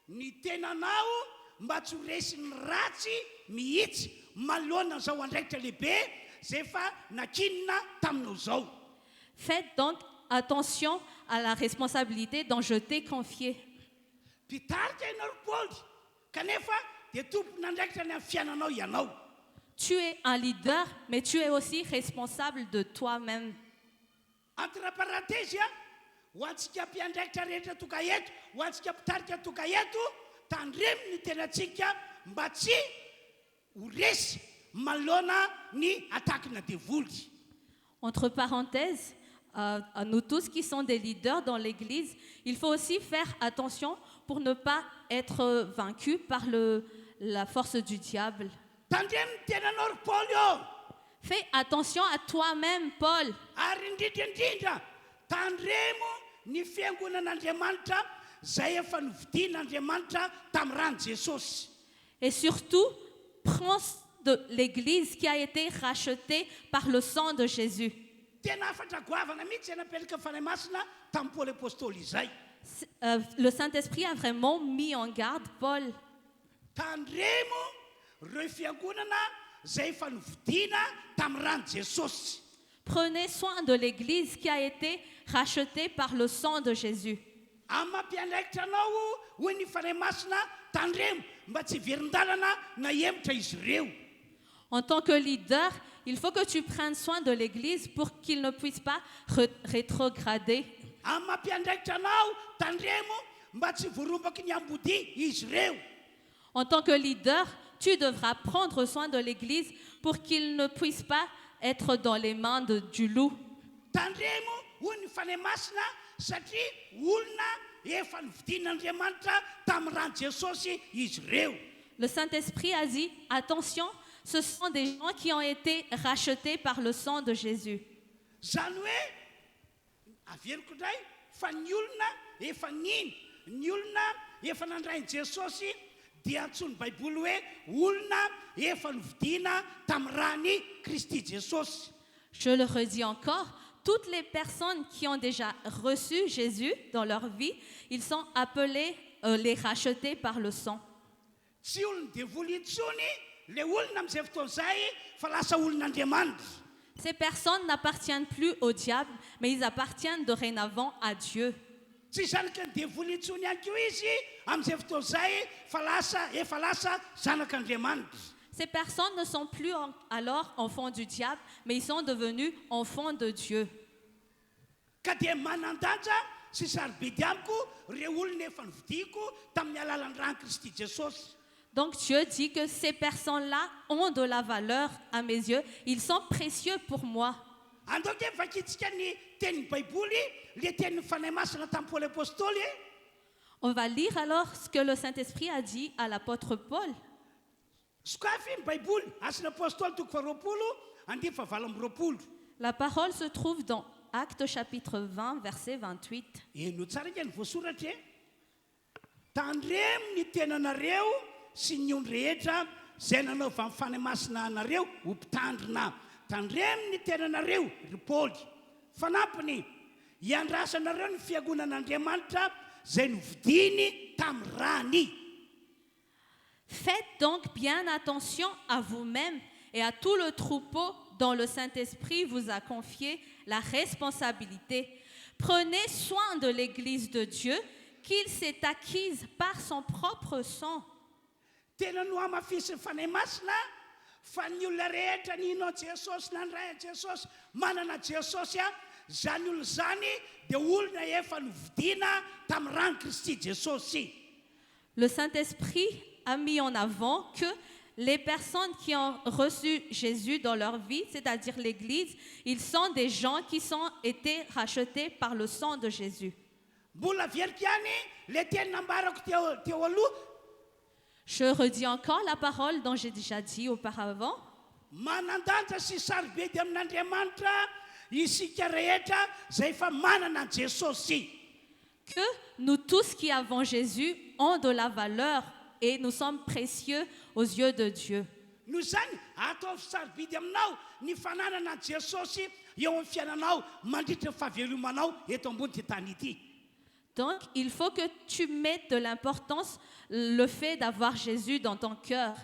ny tenanao mba tsy ho resin'ny ratsy mihitsy manoloana zao andraikitra lehibe zay efa nakinina taminao zao. faites donc attention à la responsabilité dont je t'ai confiée. Mpitarika ianao ry Paoly, kanefa dia tompon'andraikitra ny amin'ny fiainanao ianao. Tu es un leader, mais tu es aussi responsable de toi-même. Entre parenthèse, ho antsika mpiandraikitra rehetra toka eto, ho antsika mpitarika toka eto, tandremo ny tenantsika mba tsy ho resy manoloana ny atakina devoly. Entre parenthèses, à nous tous qui sont des leaders dans l'Église, il faut aussi faire attention pour ne pas être vaincus par la force du diable. Tandremo ny tenanao ry Paoly ô. Fais attention à toi-même, Paul. Ary indrindra tandremo ny fiangonan'Andriamanitra zay efa novidian'Andriamanitra tamin'ny rano Jesosy. Et surtout, prends de l'Église qui a été rachetée par le sang de Jésus. Tena afatra goavana mihitsy napelaka fanahy masina tamin'ny Paoly apôstôly izay. Le Saint-Esprit a vraiment mis en garde Paul. Tandremo reo fiangonana zay efa novidiana tamin'ny rano Jesosy. Prenez soin de l'Église qui a été rachetée par le sang de Jésus. Amin'ny mampiandraikitra anao hoy ny fanahy masina tandremo mba tsy verin-dalana na hemitra izy ireo. En tant que leader, il faut que tu prennes soin de l'Église pour qu'il ne puisse pas rétrograder. Amin'ny mampiandraikitra anao tandremo mba tsy voarombaky ny ambody izy ireo. En tant que leader, tu devras prendre soin de l'Église pour qu'il ne puisse pas être dans les mains du loup. Tandremo hoy ny fanahy masina satria olona efa novidian'Andriamanitra tamin'ny rano Jesosy izy ireo. Le Saint-Esprit a dit, attention, ce sont des gens qui ont été rachetés par le sang de Jésus. Zany hoe averiko indray fa ny olona efa nino, ny olona efa nandrain'i Jesosy dia antsoin'ny baiboly hoe olona efa novidiana tamin'ny rany Kristy Jesosy. Je le redis encore, toutes les personnes qui ont déjà reçu Jésus dans leur vie, ils sont appelés les rachetés par le sang. tsy olona devoly intsony le olona amin'izay fotoana izay fa lasa olon'Andriamanitra. Ces personnes n'appartiennent plus au diable, mais ils appartiennent dorénavant à Dieu. Tsy zanaka ny devoly intsony ihany koa izy amin'izay fotoana izay fa efa lasa zanak'Andriamanitra. Ces personnes ne sont plus alors enfants du diable, mais ils sont devenus enfants de Dieu. Ka dia manan-danja sy sarobidy amiko ireo olona efa nividiko tamin'ny alalan'ny rano Kristy Jesosy. Donc Dieu dit que ces personnes-là ont de la valeur à mes yeux. Ils sont précieux pour moi. Andao dia vakitsika ny tenin'ny Baiboly, le tenin'ny fanahy masina tamin'ny Paoly apôstôly. On va lire alors ce que le Saint-Esprit a dit à l'apôtre Paul. Sokafy ny Baiboly, asina apôstôly toko faharoapolo, andimy fahavalo amby roapolo. La parole se trouve dans Actes chapitre 20, verset 28. Eno tsara ny voasoratra e. Tandremo ny tenanareo sy ny ondry rehetra izay nanaova amin'ny fanahy masina anareo ho mpitandrina. Tandremo ny tenanareo, ry Paoly. Fanampiny, hiandrasanareo ny fiangonan'Andriamanitra izay novidiny tamin'ny rany. Faites donc bien attention à vous-même et à tout le troupeau dont le Saint-Esprit vous a confié la responsabilité. Prenez soin de l'Église de Dieu qu'il s'est acquise par son propre sang. Tena no amafisy ny fanahy masina fa ny olona rehetra ninao Jesosy na niray an'i Jesosy manana Jesosy zany olona zany dia olona efa novidiana tamin'ny rano Kristy Jesosy. Le Saint-Esprit a mis en avant que les personnes qui ont reçu Jésus dans leur vie, c'est-à-dire l'Église, ils sont des gens qui ont été rachetés par le sang de Jésus. Mbola veriko ihany le teny nambarako teo aloha. Je redis encore la parole dont j'ai déjà dit auparavant. Manan-danja sy sarobidy amin'Andriamanitra isika rehetra izay efa manana an'i Jesosy. Que nous tous qui avons Jésus ont de la valeur et nous sommes précieux aux yeux de Dieu. Noho izany ataovy sarobidy aminao ny fananana an'i Jesosy eo amin'ny fiainanao mandritra ny fahavelomanao eto ambony tany ity. Donc, il faut que tu mettes de l'importance le fait d'avoir Jésus dans ton cœur.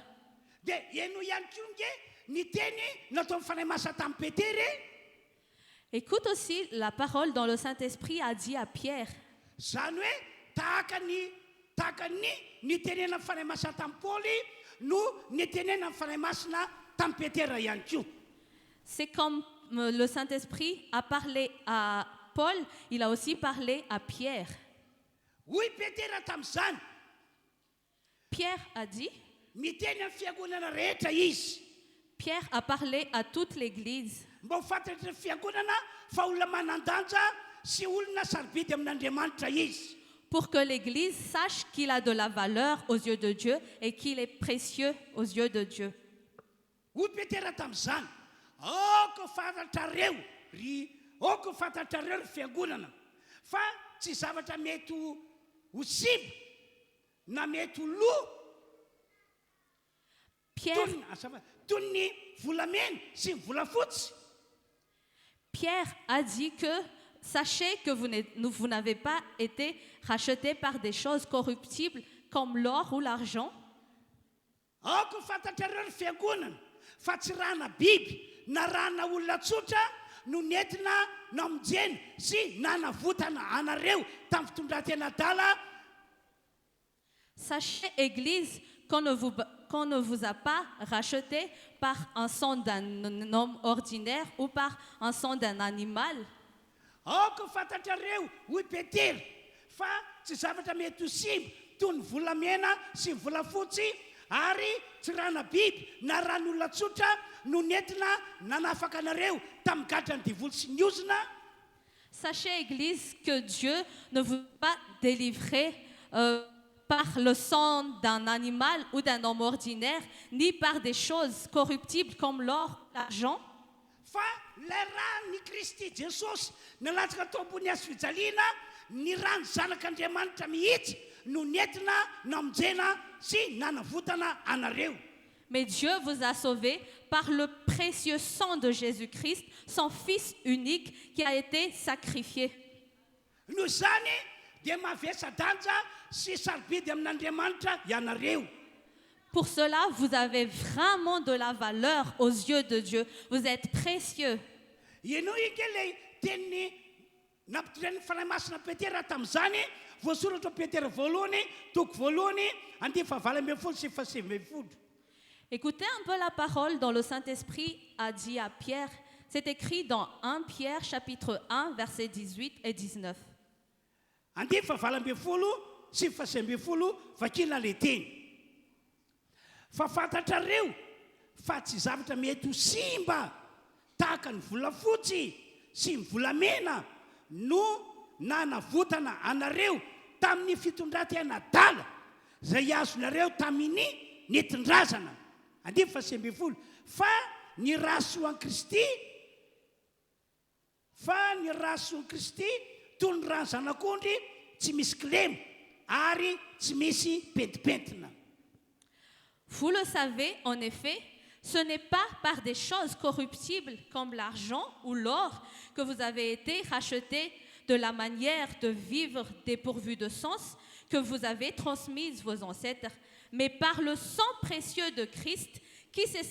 Dia eno ihany koa nge ny teny nataon'ny fanahy masina tamin'ny Petery. Écoute aussi la parole dont le Saint-Esprit a dit à Pierre. Zany hoe tahaka ny tenena fanahy masina tamin'ny Paoly no ny tenena fanahy masina tamin'ny Petera ihany koa. C'est comme le Saint-Esprit a parlé à Paul, il a aussi parlé à Pierre. Hoy Petera tamin'izany, Pierre a dit, miteny amin'ny fiangonana rehetra izy. Pierre a parlé à toute l'Église. Mba ho fantatra ny fiangonana fa olona manan-danja sy olona sarobidy amin'Andriamanitra izy. Pour que l'Église sache qu'il a de la valeur aux yeux de Dieu et qu'il est précieux aux yeux de Dieu. Hoy Petera tamin'izany, oko fantatrareo ry fiangonana fa tsy zavatra mety ho simba na mety ho loha toy ny volamena sy ny volafotsy. Pierre a dit que sachez que vous n'avez pas été rachetés par des choses corruptibles comme l'or ou l'argent. Oko fantatrareo ry fiangonana fa tsy rahana biby na rahana olona tsotra no nentina namonjena sy nanavotana anareo tamin'ny fitondran-tena adala. Sachez, Église, qu'on ne vous a pas racheté par un sang d'un homme ordinaire ou par un sang d'un animal. Oko fantatrareo hoy Petera fa tsy zavatra mety ho simba toy ny volamena sy ny volafotsy ary tsy rahana biby na ran'olona tsotra no nentina nanafaka anareo tamin'ny gadra ny divoly sy ny ozina. Sachez, Église, que Dieu ne vous a pas délivré par le sang d'un animal ou d'un homme ordinaire, ni par des choses corruptibles comme l'or, l'argent. Fa le ran'ny Kristy Jesosy nalatsaka tao ambony hazo fijaliana, ny rano zanak'Andriamanitra mihitsy no nentina namonjena sy nanavotana anareo. Mais Dieu vous a sauvés par le précieux sang de Jésus-Christ, son Fils unique qui a été sacrifié. Noho izany dia mavesa-danja sy sarobidy amin'Andriamanitra ianareo. Pour cela, vous avez vraiment de la valeur aux yeux de Dieu. Vous êtes précieux. Ianao ikely teniny nampitoren'ny fanahy masina Petera tamin'izany voasoratra Petera voalohany toko voalohany andiny fahavalo ambin'ny folo sy faha sivy ambin'ny folo. Écoutez un peu la parole dont le Saint-Esprit a dit à Pierre. C'est écrit dans 1 Pierre chapitre 1 versets 18 et 19. Andiny fahavalo ambin'ny folo sy faha sivy ambin'ny folo vakina le teny. Fa fantatrareo fa tsy zavatra mety ho simba tahaka ny volafotsy sy ny volamena no nanavotana anareo tamin'ny fitondran-tena dala izay azonareo tamin'ny netindrazana. Andiny faha sivy ambin'ny folo. Fa ny rasoan'i Kristy toy ny rano zanak'ondry tsy misy kilemo ary tsy misy pentipentina. Vous le savez, en effet, ce n'est pas par des choses corruptibles comme l'argent ou l'or que vous avez été rachetés de la manière de vivre dépourvue de sens que vous avez transmise vos ancêtres, mais par le sang précieux de Christ qui s'est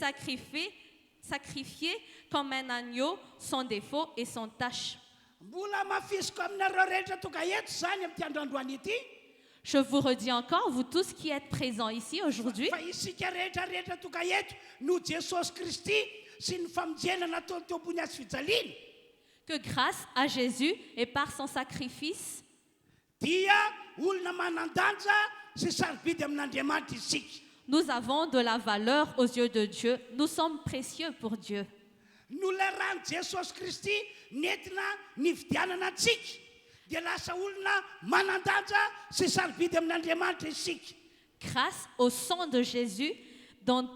sacrifié comme un agneau sans défaut et sans tache. Mbola mafisiko aminareo rehetra tonga eto zany amin'ity androandroany ity. Je vous redis encore, vous tous qui êtes présents ici aujourd'hui, Fa isika rehetrarehetra tonga eto no Jesosy Kristy sy ny famonjena nataony teo ambony hazo fijaliana que grâce à Jésus et par son sacrifice, dia olona manan-danja sy sarobidy amin'Andriamanitra isika. nous avons de la valeur aux yeux de Dieu. Nous sommes précieux pour Dieu. No ilay rano Jesosy Kristy nentina nividianana antsika dia lasa olona manan-danja sy sarobidy amin'Andriamanitra isika. Grâce au sang de Jésus dont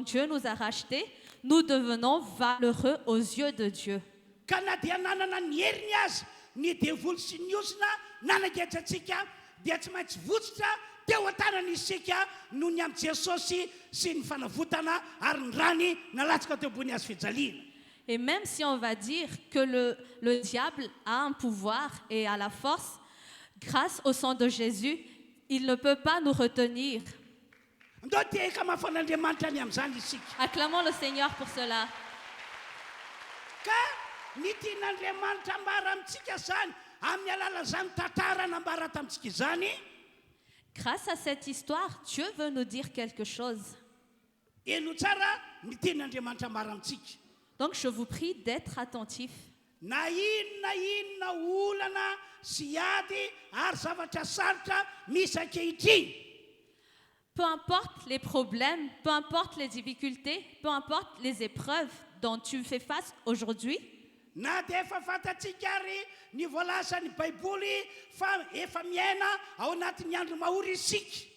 Dieu nous a rachetés, nous devenons valeureux aux yeux de Dieu. Ka na dia nanana ny heriny azy ny devoly sy ny osina nanangetra antsika dia tsy maintsy votsitra teo an-tanany isika noho ny amin'ny Jesosy sy ny fanavotana ary ny rany nalatsaka teo ambony hazo fijaliana. Et même si on va dire que le diable a un pouvoir et a la force, grâce au sang de Jésus, il ne peut pas nous retenir. Ndao tia eka-mafan'Andriamanitra ny amin'izany isika. Acclamons le Seigneur pour cela. Ka ny tian'Andriamanitra ambara amintsika zany amin'ny alala zany tantara nambara tamintsika izany. Grâce à cette histoire, Dieu veut nous dire quelque chose. Eno tsara ny tian'Andriamanitra ambara amintsika. Donc je vous prie d'être attentifs. Na inona olana sy ady ary zavatra sarotra misy ankehitriny. Peu importe les problèmes, peu importe les difficultés, peu importe les épreuves dont tu fais face aujourd'hui, Na dia efa fantatsika ary ny voalaza ny Baiboly fa efa miaina ao anatin'ny andro mahory isika.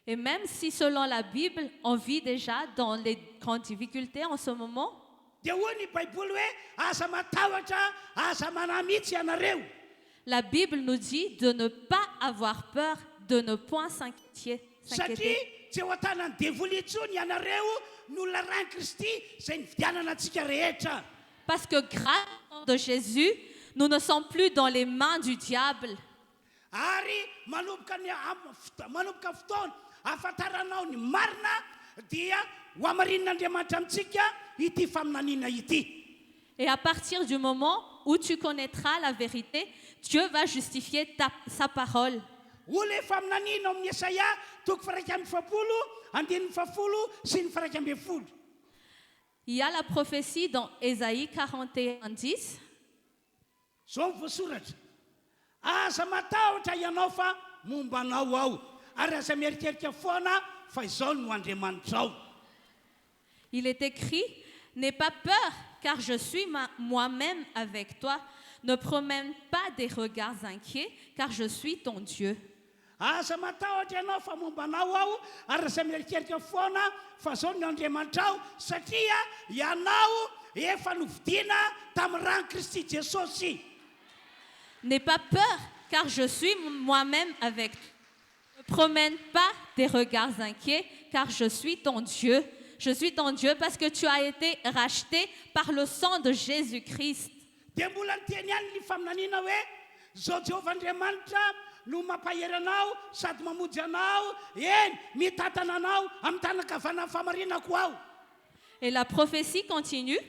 et même si selon la Bible, on vit déjà dans les grandes difficultés en ce moment, Dia hoy ny Baiboly hoe aza matahotra, aza manamitsy ianareo. la Bible nous dit de ne pas avoir peur, de ne point s'inquiéter. Satria tsy ho an-tanan'ny devoly intsony ianareo no laran'i Kristy izay nividianana antsika rehetra. Parce que grâce au sang de Jésus, nous ne sommes plus dans les mains du diable. Ary manomboka fotoana afantaranao ny marina dia ho amarin'Andriamanitra amintsika ity faminaniana ity. Et à partir du moment où tu connaîtras la vérité, Dieu va justifier sa parole. Ole faminaniana amin'ny Esaia toko faraika amby fapolo andininy fafolo sy ny faraika amby folo. Il y a la prophétie dans Ésaïe 41:10. Zao ny voasoratra. Aza matahotra ianao fa mombanao ao ary aza mierikerika foana fa izao no Andriamanitra ao. Il est écrit, n'aie pas peur, car je suis moi-même avec toi. Ne promène pas des regards inquiets, car je suis ton Dieu. Aza matahotra ianao fa mombanao ao ary aza mierikerika foana fa izao no Andriamanitra ao satria ianao efa novidiana tamin'ny rano Kristy Jesosy. N'aie pas peur, car je suis moi-même avec toi. Ne promène pas des regards inquiets, car je suis ton Dieu. Je suis ton Dieu parce que tu as été racheté par le sang de Jésus-Christ. Dia mbola niteny ihany ny faminaniana hoe zao Jehovahandriamanitra no mampahery anao sady mamonjy anao, eny mitatana anao amin'ny tanakavanan'ny famarinako aho. Et la prophétie continue.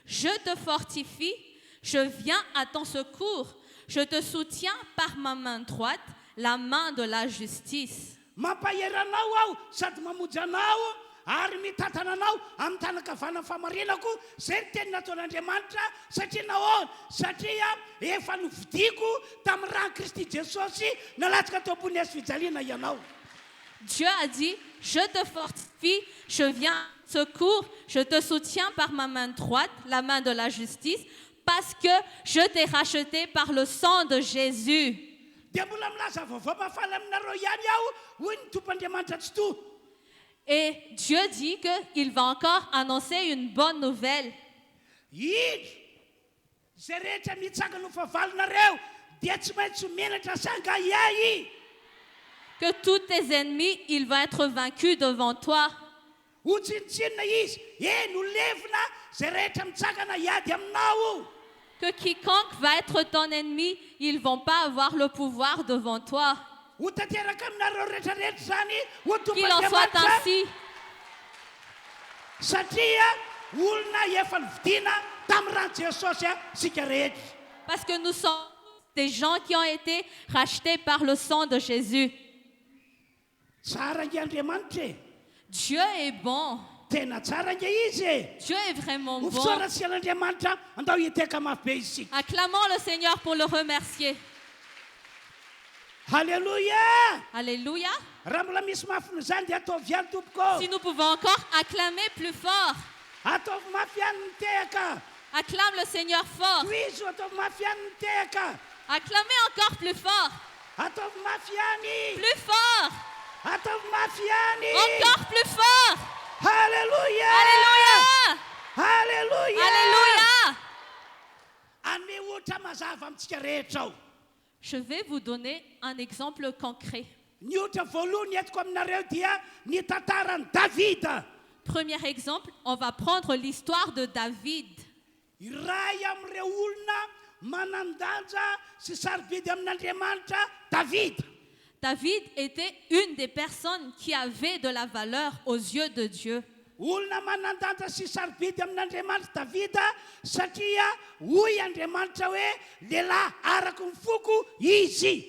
Je te fortifie, je viens à ton secours, je te soutiens par ma main droite, la main de la justice. Mampahery anao aho sady mamonjy anao ary mitatana anao amin'ny tanakavanan'ny famarinako. Zay ny teny nataon'Andriamanitra. Satria nahoana? Satria efa novidiako tamin'ny rano Kristy Jesosy nalatsaka tao ambony hazofijaliana ianao. Dieu a dit, je te fortifie, je viens à ton secours, je te soutiens par ma main droite, la main de la justice, parce que je t'ai racheté par le sang de Jésus. Dia mbola milaza vaovao mahafaly aminareo ihany aho, hoy ny Tompoandriamanitra tsy toa. Et Dieu dit qu'il va encore annoncer une bonne nouvelle. Indro zay rehetra mitsangana ho favalinareo dia tsy maintsy menatra sanga iay. Que tous tes ennemis, ils vont être vaincus devant toi. Ho tsinitsinina izy, eny ho levina zay rehetra mitsangana hiady aminao. Que quiconque va être ton ennemi, ils ne vont pas avoir le pouvoir devant toi. Ho tanteraka aminareo rehetrarehetra zany ho Qu'il en soit Tompoandriamanitra. ainsi. Satria olona efa nividiana tamin'ny rano Jesosy sika rehetra. Parce que nous sommes des gens qui ont été rachetés par le sang de Jésus. Tsara nge Andriamanitra e. Dieu est bon. Tena tsara nge izy e. Dieu est vraiment Ho bon. fisaorantsian'Andriamanitra andao hiteka mafy be isika. Acclamons le Seigneur pour le remercier. Alléluia. Alléluia. Raha mbola misy mafy n'izany dia ataovy ihany tompoko. Si nous pouvons encore acclamer plus fort. Ataovy mafy ihany nitehaka. Acclame le Seigneur fort. Toizo ataovy mafy ihany nitehaka. Acclamez encore plus fort. Ataovy mafy ihany. Plus fort. Ataovy mafy ihany. Encore plus fort. Alléluia. Alléluia. Alléluia. Alléluia. Anome ohatra mazava amintsika rehetra ao. Je vais vous donner un exemple concret. Ny ohatra voalohany entiko aminareo dia ny tantaran'i Davida. Premier exemple, on va prendre l'histoire de David. Iray amin'ireo olona manan-danja sy sarobidy amin'Andriamanitra, David. David était une des personnes qui avait de la valeur aux yeux de Dieu. Olona manan-danja sy sarobidy amin'Andriamanitra, Davida, satria hoy Andriamanitra hoe lehilahy araka ny foko izy.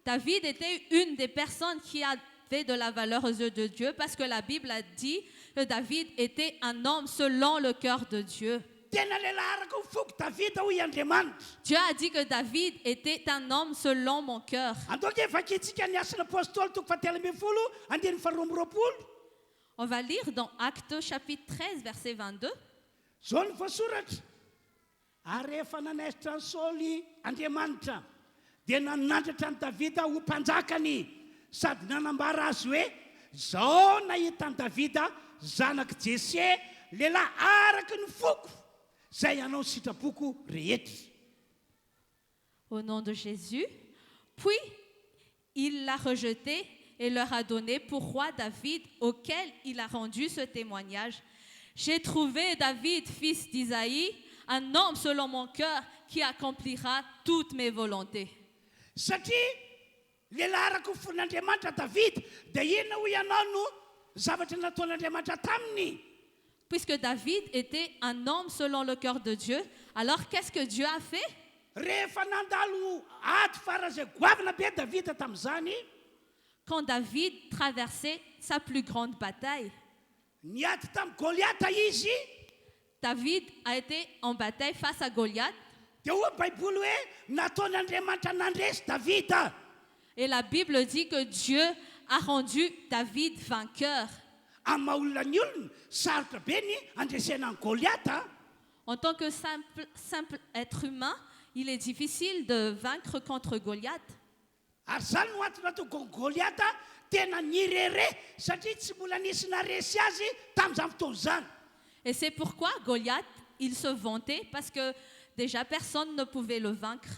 David était une des personnes qui avait de la valeur aux yeux de Dieu parce que la Bible a dit que David était un homme selon le cœur de Dieu. Tena lehilahy araka ny foko Davida hoy Andriamanitra. Dieu a dit que David était un homme selon mon cœur. Andoka evakintsika ny asan'ny apôstôly toko 7:22. On va lire dans Actes chapitre 13 verset 22. Zao ny voasoratra. Ary efa nanaisitra ny Saoly Andriamanitra dia nanandratra ny Davida ho mpanjakany sady nanambara azy hoe zao nahita ny Davida zanaky Jesse lehilahy araky ny foko zay anao sitrapoko rehetra. Au nom de Jésus. Puis il l'a rejeté et leur a donné pour roi David, auquel il a rendu ce témoignage. J'ai trouvé David, fils d'Isaïe, un homme selon mon cœur qui accomplira toutes mes volontés. Satria lehilahy araka ny fon'Andriamanitra David dia inona ho ianao no zavatra nataon'Andriamanitra taminy. Puisque David était un homme selon le cœur de Dieu, alors qu'est-ce que Dieu a fait? Rehefa nandalo ato farazay goavana be Davida tamin'izany, Quand David traversait sa plus grande bataille, niady tamin'ny Goliata izy, David a été en bataille face à Goliath. dia hoy Baiboly hoe nataon'Andriamanitra nandresy Davida. Et la Bible dit que Dieu a rendu David vainqueur. Amin'ny maha-olona ny olona sarotra be ny andresena ny Goliata. En tant que simple être humain, il est difficile de vaincre contre Goliath. Ary zany no antony nataoko Goliata tena nirere satria tsy mbola nisy naresy azy tamin'izany fotoana izany. Et c'est pourquoi Goliath, il se vantait parce que déjà personne ne pouvait le vaincre.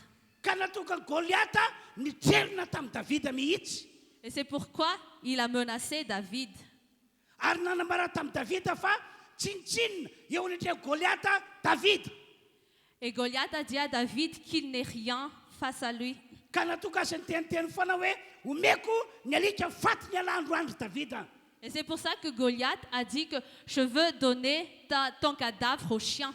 Ka nataoko Goliata nitrerona tamin'ny Davida mihitsy. Et c'est pourquoi il a menacé David. ary nanambara tamin'ny davida fa tsinitsinina eo an'itray Goliata Davida. Et Goliath a dit à David qu'il n'est rien face à lui. Ka natoka azy niteniteny foana hoe omeko ny alika faty ny alandro andro Davida. Et c'est pour ça que Goliath a dit que je veux donner ton cadavre aux chiens.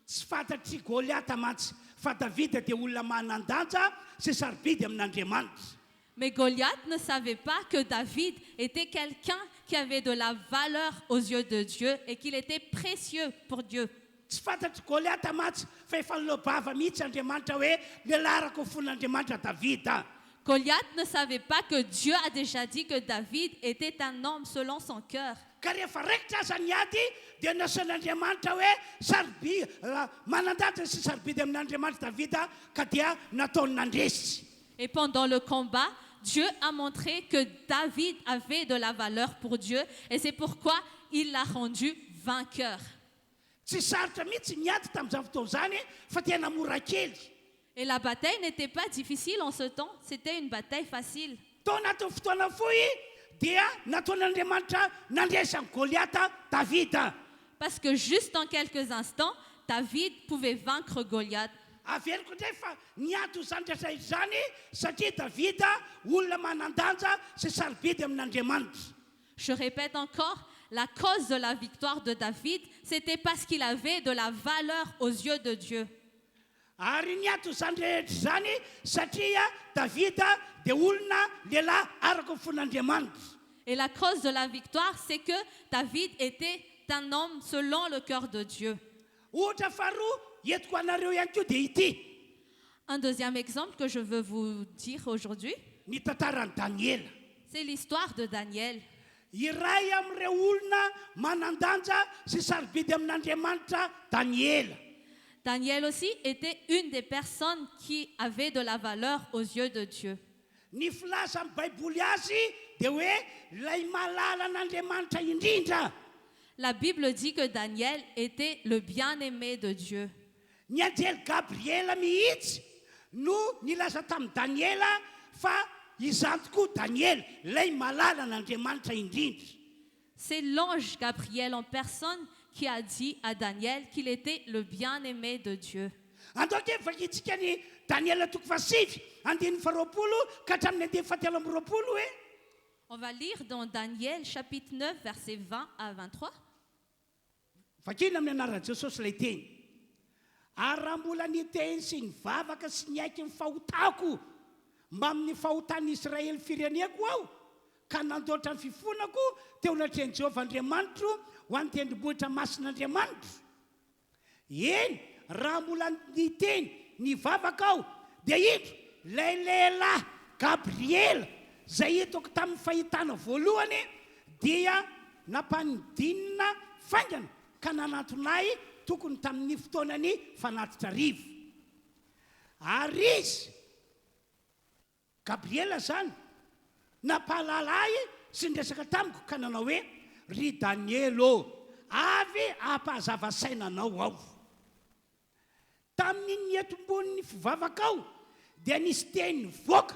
Tsy fantatry Goliata mantsy fa Davida dia olona manan-danja sy sarobidy amin'Andriamanitra. Mais Goliath ne savait pas que David était quelqu'un qui avait de la valeur aux yeux de Dieu et qu'il était précieux pour Dieu. Tsy fantatry Goliata mantsy fa efa nilobava mihitsy Andriamanitra hoe lelarako fon'Andriamanitra Davida. Goliath ne savait pas que Dieu a déjà dit que David était un homme selon son cœur. Ka rehefa raikitra aza ny ady dia nasan'Andriamanitra hoe sarobidy manan-danja sy sarobidy amin'Andriamanitra Davida ka dia nataony nandresy. Et pendant le combat, Dieu a montré que David avait de la valeur pour Dieu et c'est pourquoi il l'a rendu vainqueur. Tsy sarotra mihitsy ny ady tamin'izany fotoana izany fa tena mora kely. Et la bataille n'était pas difficile en ce temps, c'était une bataille facile. Tao anatin'ny fotoana fohy dia nataon'Andriamanitra nandresy an'i Goliata Davida. Parce que juste en quelques instants, David pouvait vaincre Goliath. Averiko indray fa niato izany rehetra izany satria Davida olona manan-danja sy sarobidy amin'Andriamanitra. Je répète encore, la cause de la victoire de David, c'était parce qu'il avait de la valeur aux yeux de Dieu. Ary niato izany rehetra izany satria Davida dia olona lehilahy araka ny fon'Andriamanitra. Et la cause de la victoire, c'est que David était un homme selon le cœur de Dieu. Ohatra faharoa entiko anareo ihany koa dia ity Un deuxième exemple que je veux vous dire aujourd'hui, ny tantaran'i Daniela. c'est l'histoire de Daniel. Iray amin'ireo olona manan-danja sy sarobidy amin'Andriamanitra Daniela. Daniel aussi était une des personnes qui avait de la valeur aux yeux de Dieu. Ny filaza amin'ny baiboly azy dia hoe ilay malala an'Andriamanitra indrindra. La Bible dit que Daniel était le bien-aimé de Dieu. Ny anjely Gabriela mihitsy no nilaza tamin'i Daniela fa izany tokoa Daniel ilay malala an'Andriamanitra indrindra. C'est l'ange Gabriel en personne qui a dit à Daniel qu'il était le bien-aimé de Dieu. Andao ke vakitsika ny Daniela toko fasivy andiny faroapolo ka hatramin'ny andiny fahatelo amby roapolo hoe On va lire dans Daniel chapitre 9 versets 20 à 23. vakina amin'ny anaran'i Jesosy ilay teny. Ary raha mbola niteny sy ny vavaka sy ny aiky ny fahotako mba amin'ny fahotan'ny Israely fireneko aho ka nandoatra ny fifonako teo anatreny Jehovah Andriamanitra ho an'ny tendrombohitra masin'Andriamanitra. Eny, raha mbola niteny ny vavaka aho dia ito ilay lehilahy Gabriela izay hitako tamin'ny fahitana voalohany dia nampanidinina faingana ka nanantonay tokony tamin'ny fotoanany fanatitra rivo. Ary izy Gabriela zany nampahalala ahy sy nresaka tamiko ka nanao hoe ry Danielo avy ampahazava sainanao aho. Tamin'ny etom-bon'ny fivavaka aho dia nisy teny voaka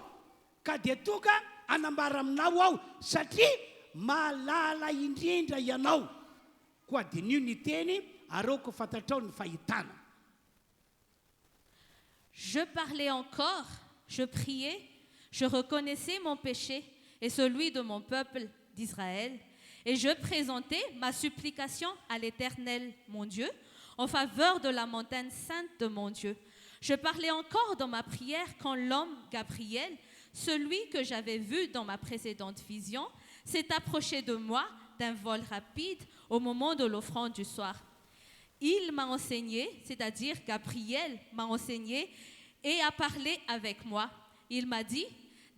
ka dia toka anambara aminao aho satria malala indrindra ianao koa dinio ny teny areoko fantatrao ny fahitana. Je parlais encore, je priais, je reconnaissais mon péché et celui de mon peuple d'Israël, et je présentais ma supplication à l'Éternel, mon Dieu, en faveur de la montagne sainte de mon Dieu. Je parlais encore dans ma prière quand l'homme Gabriel, celui que j'avais vu dans ma précédente vision, s'est approché de moi d'un vol rapide au moment de l'offrande du soir. Il m'a enseigné, c'est-à-dire Gabriel m'a enseigné et a parlé avec moi. Il m'a dit,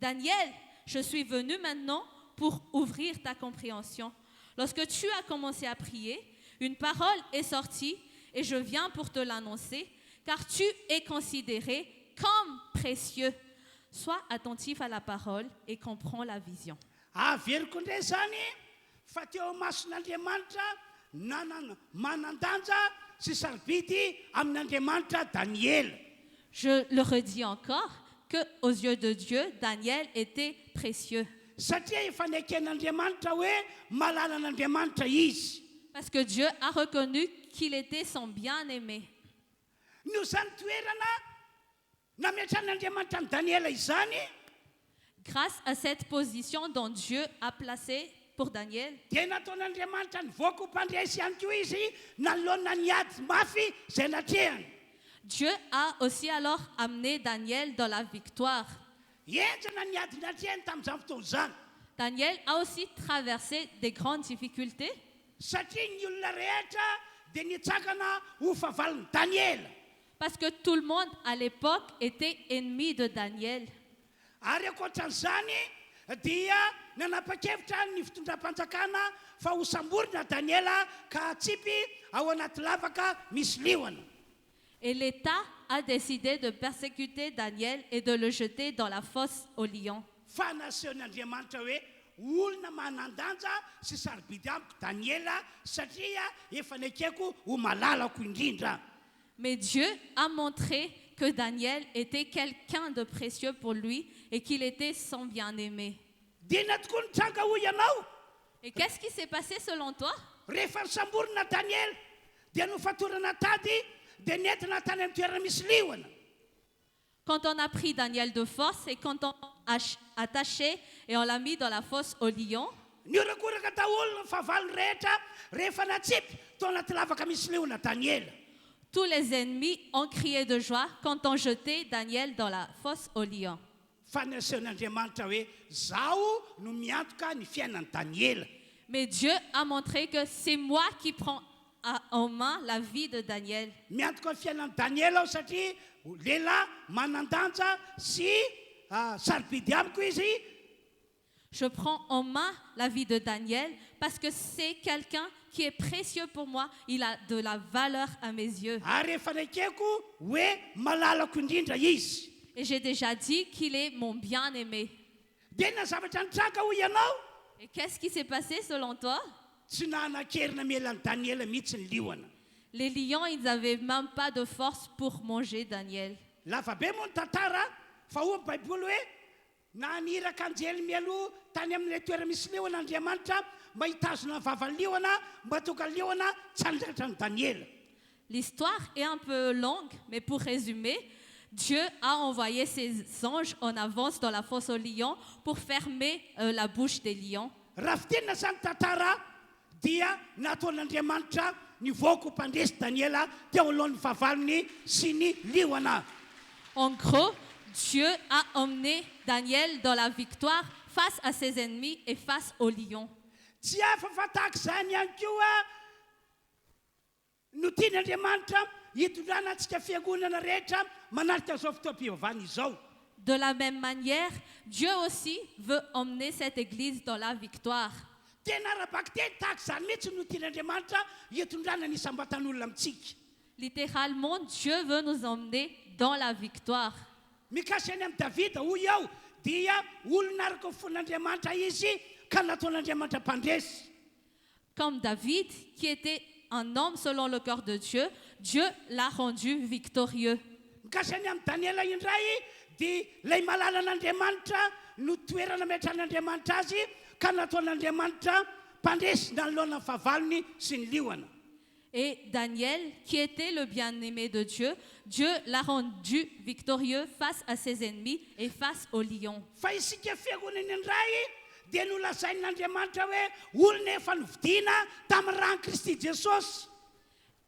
Daniel, je suis venu maintenant pour ouvrir ta compréhension. Lorsque tu as commencé à prier, une parole est sortie et je viens pour te l'annoncer, car tu es considéré comme précieux. Sois attentif à la parole et comprends la vision. Averiko indray zany fa teo mason'Andriamanitra manan-danja sy sarobidy amin'Andriamanitra Daniel. Je le redis encore, que aux yeux de Dieu, Daniel était précieux. satria efa neken'Andriamanitra hoe malala an'Andriamanitra izy. Parce que Dieu a reconnu qu'il était son bien-aimé. Nio zany toerana nametran'Andriamanitra ny Daniela izany, Grâce à cette position dont Dieu a placé pour Daniel, dia nataon'Andriamanitra nivoaka ho mpandresy ihany koa izy nanoloana ny ady mafy izay natrehany. Dieu a aussi alors amené Daniel dans la victoire. Enjana ny ady natrehany tamin'izany fotoana izany, Daniel a aussi traversé des grandes difficultés satria ny olona rehetra dia nitsakana ho favalon'i Daniela. parce que tout le monde à l'époque était ennemi de Daniel. Ary ankoatran'izany dia nanapa-kevitra ny fitondram-panjakana fa ho samborina Daniela ka atsipy ao anaty lavaka misy liona. Et l'État a décidé de persécuter Daniel et de le jeter dans la fosse aux lions. Fa nasehon'Andriamanitra hoe olona manandanja sy sarobidy amiko Daniela satria efa nekeko ho malalako indrindra. Mais Dieu a montré que Daniel était quelqu'un de précieux pour lui et qu'il était son bien-aimé. Dina tokoa nitranga ho ianao, Et qu'est-ce qui s'est passé selon toi? rehefa nisamborina Daniela dia nofatorana tady dia nentina tany amin'ny toerana misy liona. Quand on a pris Daniel de force et quand on a attaché et on l'a mis dans la fosse aux lions, Niorakoraka daholo ny fahavalony rehetra rehefa natsipy tao anaty lavaka misy liona Daniela. tous les ennemis ont crié de joie quand on jetait Daniel dans la fosse aux lions. Fa nasehon'Andriamanitra hoe zaho no miantoka ny fiainan'i Daniela. Mais Dieu a montré que c'est moi qui prends en main la vie de Daniel. Miantoka ny fiainan'i Daniela aho satria lehilahy manandanja sy sarobidy amiko izy. Je prends en main la vie de Daniel parce que c'est quelqu'un qui est précieux pour moi. Il a de la valeur à mes yeux. Ary efa nekeko hoe malalako indrindra izy. Et j'ai déjà dit qu'il est mon bien-aimé. Dia na zavatra nitranga ho ianao, Et qu'est-ce qui s'est passé selon toi? tsy nanan-kerina mielan'i Daniela mihitsy ny liona. Les lions, ils n'avaient même pas de force pour manger Daniel. Lava be moa ny tantara fa hoy amin'ny Baiboly hoe naniraka anjely mialoha tany amin'ilay toerana misy liona Andriamanitra mba hitazona ny vavan'ny liona mba tonga ny liona tsy handratra ny Daniela. L'histoire est un peu longue, mais pour résumer, Dieu a envoyé ses anges en avance dans la fosse aux lions pour fermer la bouche des lions. Raha fitinina zany tantara dia nataon'Andriamanitra nivoaka ho mpandresy Daniela teo alohan'ny vavalony sy ny liona. En gros, Dieu a emmené Daniel dans la victoire face à ses ennemis et face aux lions. Tsy hafa fa tahaka izany ihany koa no tian'Andriamanitra hitondrana antsika fiangonana rehetra manaraka izao fotoam-pivavahana izao. De la même manière, Dieu aussi veut emmener cette église dans la victoire. Tena arabaky teny tahaka izany mihitsy no tian'Andriamanitra hitondrana ny isambatan'olona amintsika. Littéralement, Dieu veut nous emmener dans la victoire. Mikasy any amin'ny Davida hoy aho dia olona araka fon'Andriamanitra izy ka nataon'Andriamanitra mpandresy. Comme David, qui était un homme selon le cœur de Dieu, Dieu l'a rendu victorieux. Mikasy any amin'ny Daniela indray dia ilay malala an'Andriamanitra no toerana metran'Andriamanitra azy ka nataon'Andriamanitra mpandresy nanoloana ny fahavalony sy ny liona. Et Daniel, qui était le bien-aimé de Dieu, Dieu l'a rendu victorieux face à ses ennemis et face aux lions. Fa isika fiangonana indray dia nolazain'Andriamanitra hoe olona efa novidiana tamin'ny rano Kristy Jesosy.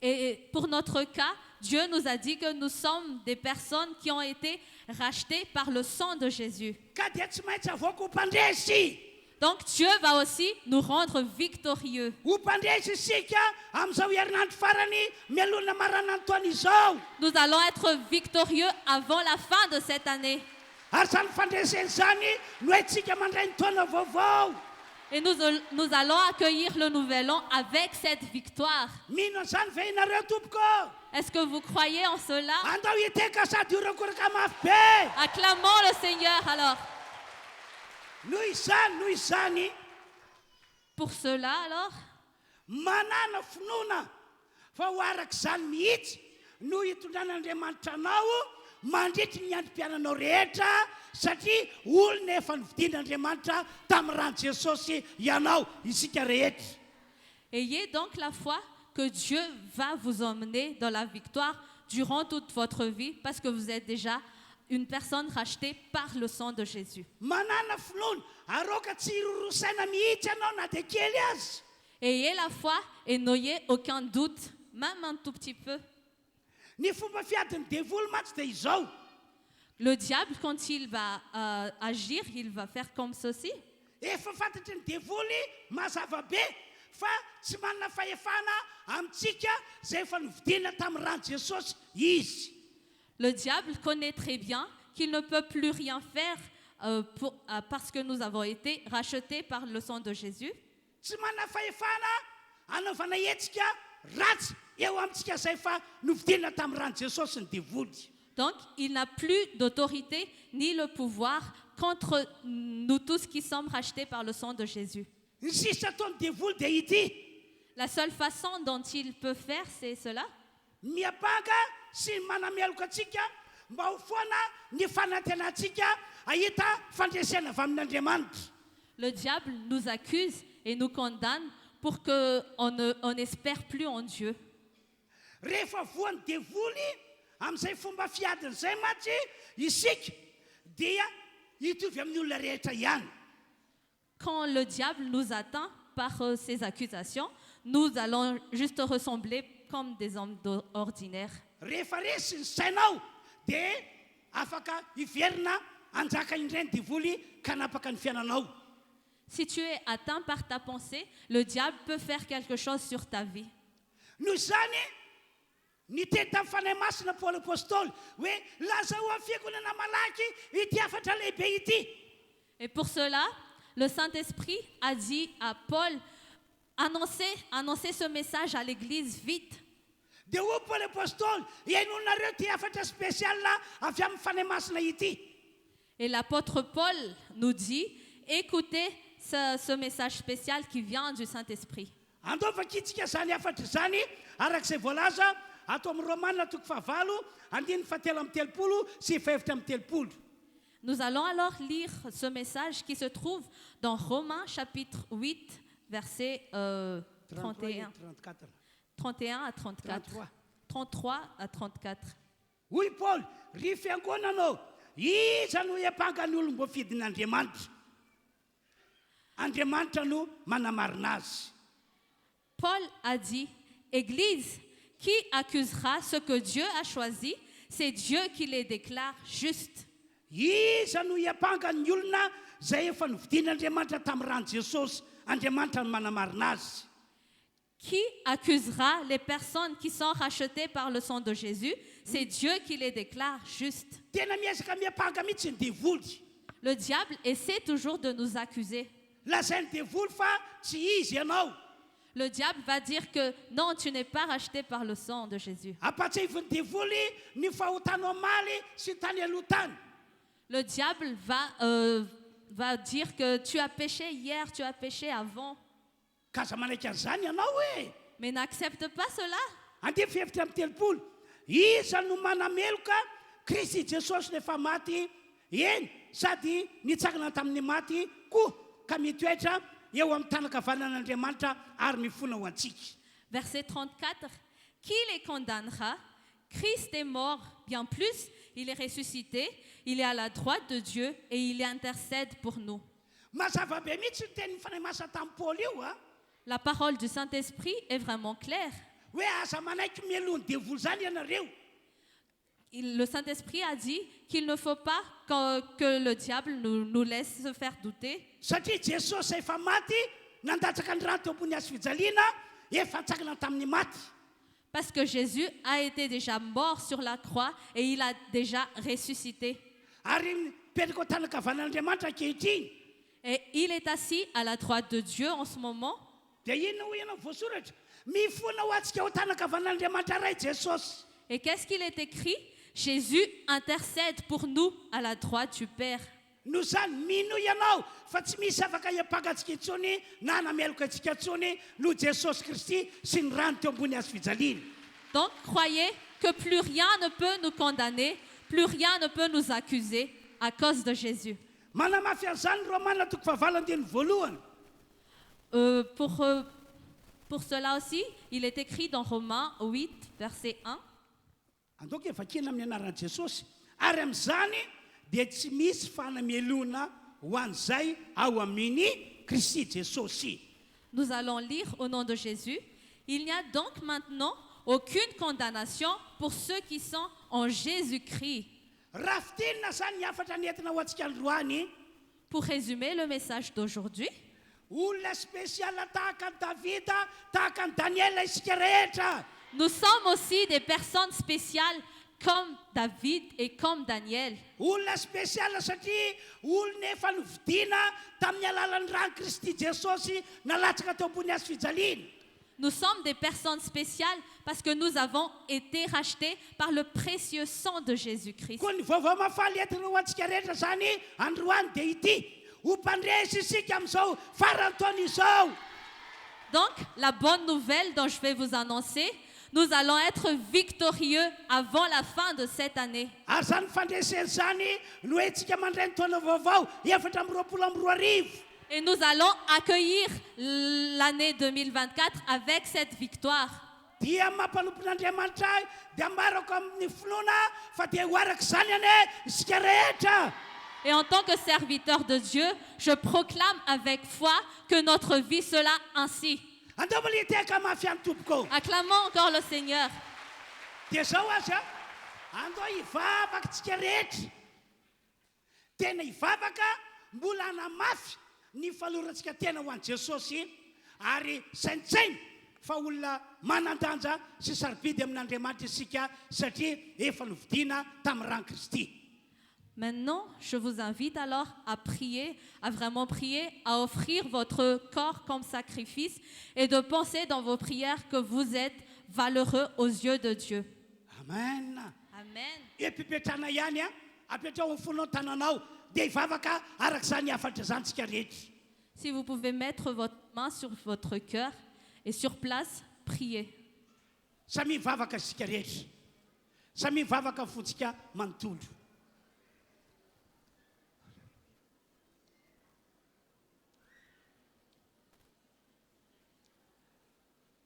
Et pour notre cas, Dieu nous a dit que nous sommes des personnes qui ont été rachetées par le sang de Jésus. Ka dia tsy maintsy avoaka ho mpandresy. Donc Dieu va aussi nous rendre victorieux. Ho mpandresy isika amin'izao herinandro farany mialona marana ny taona izao. Nous allons être victorieux avant la fin de cette année. Ary izany fandreseny izany no haitsika mandray ny taona vaovao. Et nous allons accueillir le nouvel an avec cette victoire. Mino an'izany ve ianareo tompoko? Est-ce que vous croyez en cela? Andao hiteka sady horakoraka mafy be. Acclamons le Seigneur alors. Noho izany Pour cela alors, manana finoana fa ho arak'izany mihitsy no hitondran'Andriamanitra anao mandritry ny androm-piainanao rehetra satria olona efa nividin'Andriamanitra tamin'ny rano Jesosy ianao isika rehetra. Ayez donc la foi que Dieu va vous emmener dans la victoire durant toute votre vie parce que vous êtes déjà une personne rachetée par le sang de Jésus. Manana finoana aroka tsy hirorosaina mihitsy ianao na dia kely azy. Ayez la foi et n'ayez aucun doute, même un tout petit peu. Ny fomba fiadin'ny devoly mantsy dia izao. Le diable, quand il va agir, il va faire comme ceci. Efa fantatry ny devoly mazava be fa tsy manana fahefana amintsika izay efa nividiana tamin'ny rano Jesosy izy. Le diable connaît très bien qu'il ne peut plus rien faire parce que nous avons été rachetés par le sang de Jésus. Tsy manana fahefana anaovana hetsika ratsy eo amintsika izay efa novidiana tamin'ny rano Jesosy ny devoly. Donc, il n'a plus d'autorité ni le pouvoir contre nous tous qui sommes rachetés par le sang de Jésus. Ny sisa ataony devoly dia ity: La seule façon dont il peut faire, c'est cela. miabanga sy manameloka atsika mba ho foana ny fanantenantsika ahita fandresena avy amin'Andriamanitra. Le diable nous accuse et nous condamne pour qu'on n'espère plus en Dieu. Rehefa voan'ny devoly amin'izay fomba fiadin'izay mantsy isika dia hitovy amin'ny olona rehetra ihany. Quand le diable nous atteint par ses accusations, nous allons juste ressembler comme des hommes ordinaires. Rehefa resy ny sainao dia afaka hiverina hanjaka indray ny devoly ka hanapaka ny fiainanao. Si tu es atteint par ta pensée, le diable peut faire quelque chose sur ta vie. Noho izany niteny tamin'ny fanahy masina Paoly apôstôly hoe lazao amin'ny fiangonana malaky ity afatra lehibe ity. Et pour cela, le Saint-Esprit a dit à Paul, annoncez ce message à l'église vite. Dia hoy Paoly apôstôly, ihainonareo ty afatra spécial avy amin'ny fanahy masina ity. Et l'apôtre Paul nous dit, écoutez ce message spécial qui vient du Saint-Esprit. Andaovakitsika zany afatra zany arak'izay voalaza ato amin'ny Romanina toko 9 andininy 7 sy 7. Nous allons alors lire ce message qui se trouve dans Romains chapitre 8, versets 31 à 34. 33 à 34. Hoy Paul, ry fiangonanao, iza no hiapangany olombo fidin'Andriamanitra? Andriamanitra no manamarina azy. Paul a dit, Église, qui accusera ce que Dieu a choisi? C'est Dieu qui les déclare justes. Iza no hiapangany ny olona izay efa nividin'Andriamanitra tamin'ny rano Jesosy, Andriamanitra no manamarina azy. Qui accusera les personnes qui sont rachetées par le sang de Jésus? C'est Dieu qui les déclare justes. Tena miezaka miapanga mihitsy ny devoly. Le diable essaie toujours de nous accuser. Lazainy devoly fa tsy izy ianao. Le diable va dire que non, tu n'es pas racheté par le sang de Jésus. Apatsahiviny devoly ny fahotanao maly sy tany aloha tany. Le diable va dire que tu as péché hier, tu as péché avant. Kaza manaiky an'izany ianao hoe. Mais n'accepte pas cela. Andeha fihevitra amin'ny 30. Iza no manameloka Kristy Jesosy rehefa maty, eny sady nitsangana tamin'ny maty koa ka mitoetra eo amin'ny tanakavanan'Andriamanitra ary mifona ho antsika. Verset 34. Qui les condamnera? Christ est mort, bien plus, il est ressuscité, il est à la droite de Dieu et il intercède pour nous. Mazava be mihitsy ny tenin'ny fanahy masina tamin'ny Paoly io a. La parole du Saint-Esprit est vraiment claire. Hoe aza manaiky mialohan'ny devoly zany ianareo. Le Saint-Esprit a dit qu'il ne faut pas que le diable nous laisse se faire douter. Satria Jesosy efa maty, nandatsaka ny rano teo ambony hazo fijaliana, efa nitsangana tamin'ny maty. Parce que Jésus a été déjà mort sur la croix et il a déjà ressuscité. Ary mipetraka ao tanakavanan'Andriamanitra ankehitriny. Et il est assis à la droite de Dieu en ce moment. Dia inona ho ianao voasoratra? Mifona ho antsika ao tanakavanan'Andriamanitra ray Jesosy. Et qu'est-ce qu'il est écrit? Jésus intercède pour nous à la droite du Père. Noho izany mino ianao fa tsy misy afaka hiapangatsika intsony na hanameloka antsika intsony noho Jesosy Kristy sy ny rano teo ambony hazo fijaliana. Donc croyez que plus rien ne peut nous condamner, plus rien ne peut nous accuser. à cause de Jésus. Manamafy an'izany Romana toko fahavalandiny voalohany. Pour cela aussi, il est écrit dans Romains 8, verset 1. Andoko evakina amin'ny anaran'i Jesosy. Ary amin'izany dia tsy misy fanamelona ho an'izay ao amin'ny Kristy Jesosy. Nous allons lire au nom de Jésus. Il n'y a donc maintenant aucune condamnation pour ceux qui sont en Jésus-Christ. Raha fitinina zany ny afatra nentina ho antsika androany. Pour résumer le message d'aujourd'hui, Olona spéciala tahaka ny Davida, tahaka ny Daniela isika rehetra. nous sommes aussi des personnes spéciales comme David et comme Daniel. Olona spéciala satria olona efa novidiana tamin'ny alalan'ny rano Kristy Jesosy nalatsaka teo ambony hazo fijaliana. Nous sommes des personnes spéciales parce que nous avons été rachetés par le précieux sang de Jésus-Christ. Koa ny vaovao mafaly entina ho antsika rehetra zany androany dia ity ho mpandresy isika amin'izao farantaona izao. Donc, la bonne nouvelle dont je vais vous annoncer, nous allons être victorieux avant la fin de cette année. Ary zany fandreseny zany no entsika mandray ny taona vaovao 2024. Et nous allons accueillir l'année 2024 avec cette victoire. Dia mampanompon'Andriamanitra dia marako amin'ny finoana fa dia ho araka izany ane isika rehetra. Et en tant que serviteur de Dieu, je proclame avec foi que notre vie sera ainsi. Andao militeka mafy any tompoko. Acclamons encore le Seigneur. Dia zao azy a andao hivavaka tsika rehetra. Tena hivavaka mbola hanamafy ny falorantsika tena ho an'i Jesosy ary saintsainy fa olona manandanja sy sarobidy amin'Andriamanitra isika satria efa novidiana tamin'ny rano Kristy. Maintenant, je vous invite alors à prier, à vraiment prier, à offrir votre corps comme sacrifice et de penser dans vos prières que vous êtes valeureux aux yeux de Dieu. Amen. Amen. Epipetrana ihany a apetrao amin'ny fonao tananao dia hivavaka arak'izany afatra zany tsika rehetra. Si vous pouvez mettre votre main sur votre cœur et sur place, priez. Samy mivavaka isika rehetra. Samy mivavaka ny fontsika manontolo.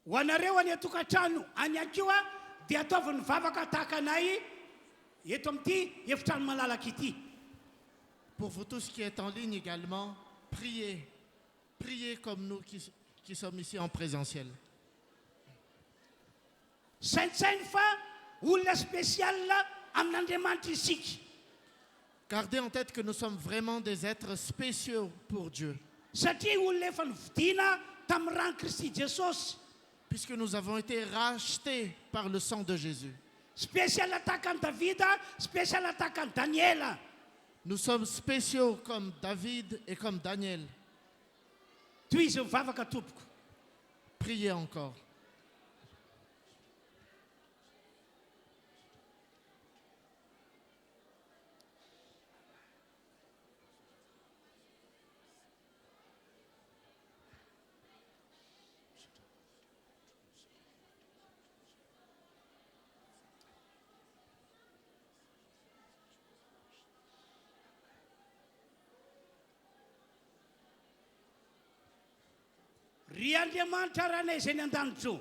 Ho anareo any atokantrano any akio a dia ataovy mivavaka tahaka anay eto amin'ity efitrano malalaka ity. Pour vous tous qui êtes en ligne également, priez. Priez comme nous qui sommes ici en présentiel. Saintsainy fa olona spécial amin'Andriamanitra isika. Gardez en tête que nous sommes vraiment des êtres spéciaux pour Dieu. Satria olona efa novidiana tamin'ny rano Kristy Jesosy. Puisque nous avons été rachetés par le sang de Jésus. Spécial tahaka any Davida, spécial tahaka any Daniela. Nous sommes spéciaux comme David et comme Daniel. Toy izy mivavaka tompoko. Priez encore. Ry Andriamanitra ranay izay ny an-danitro.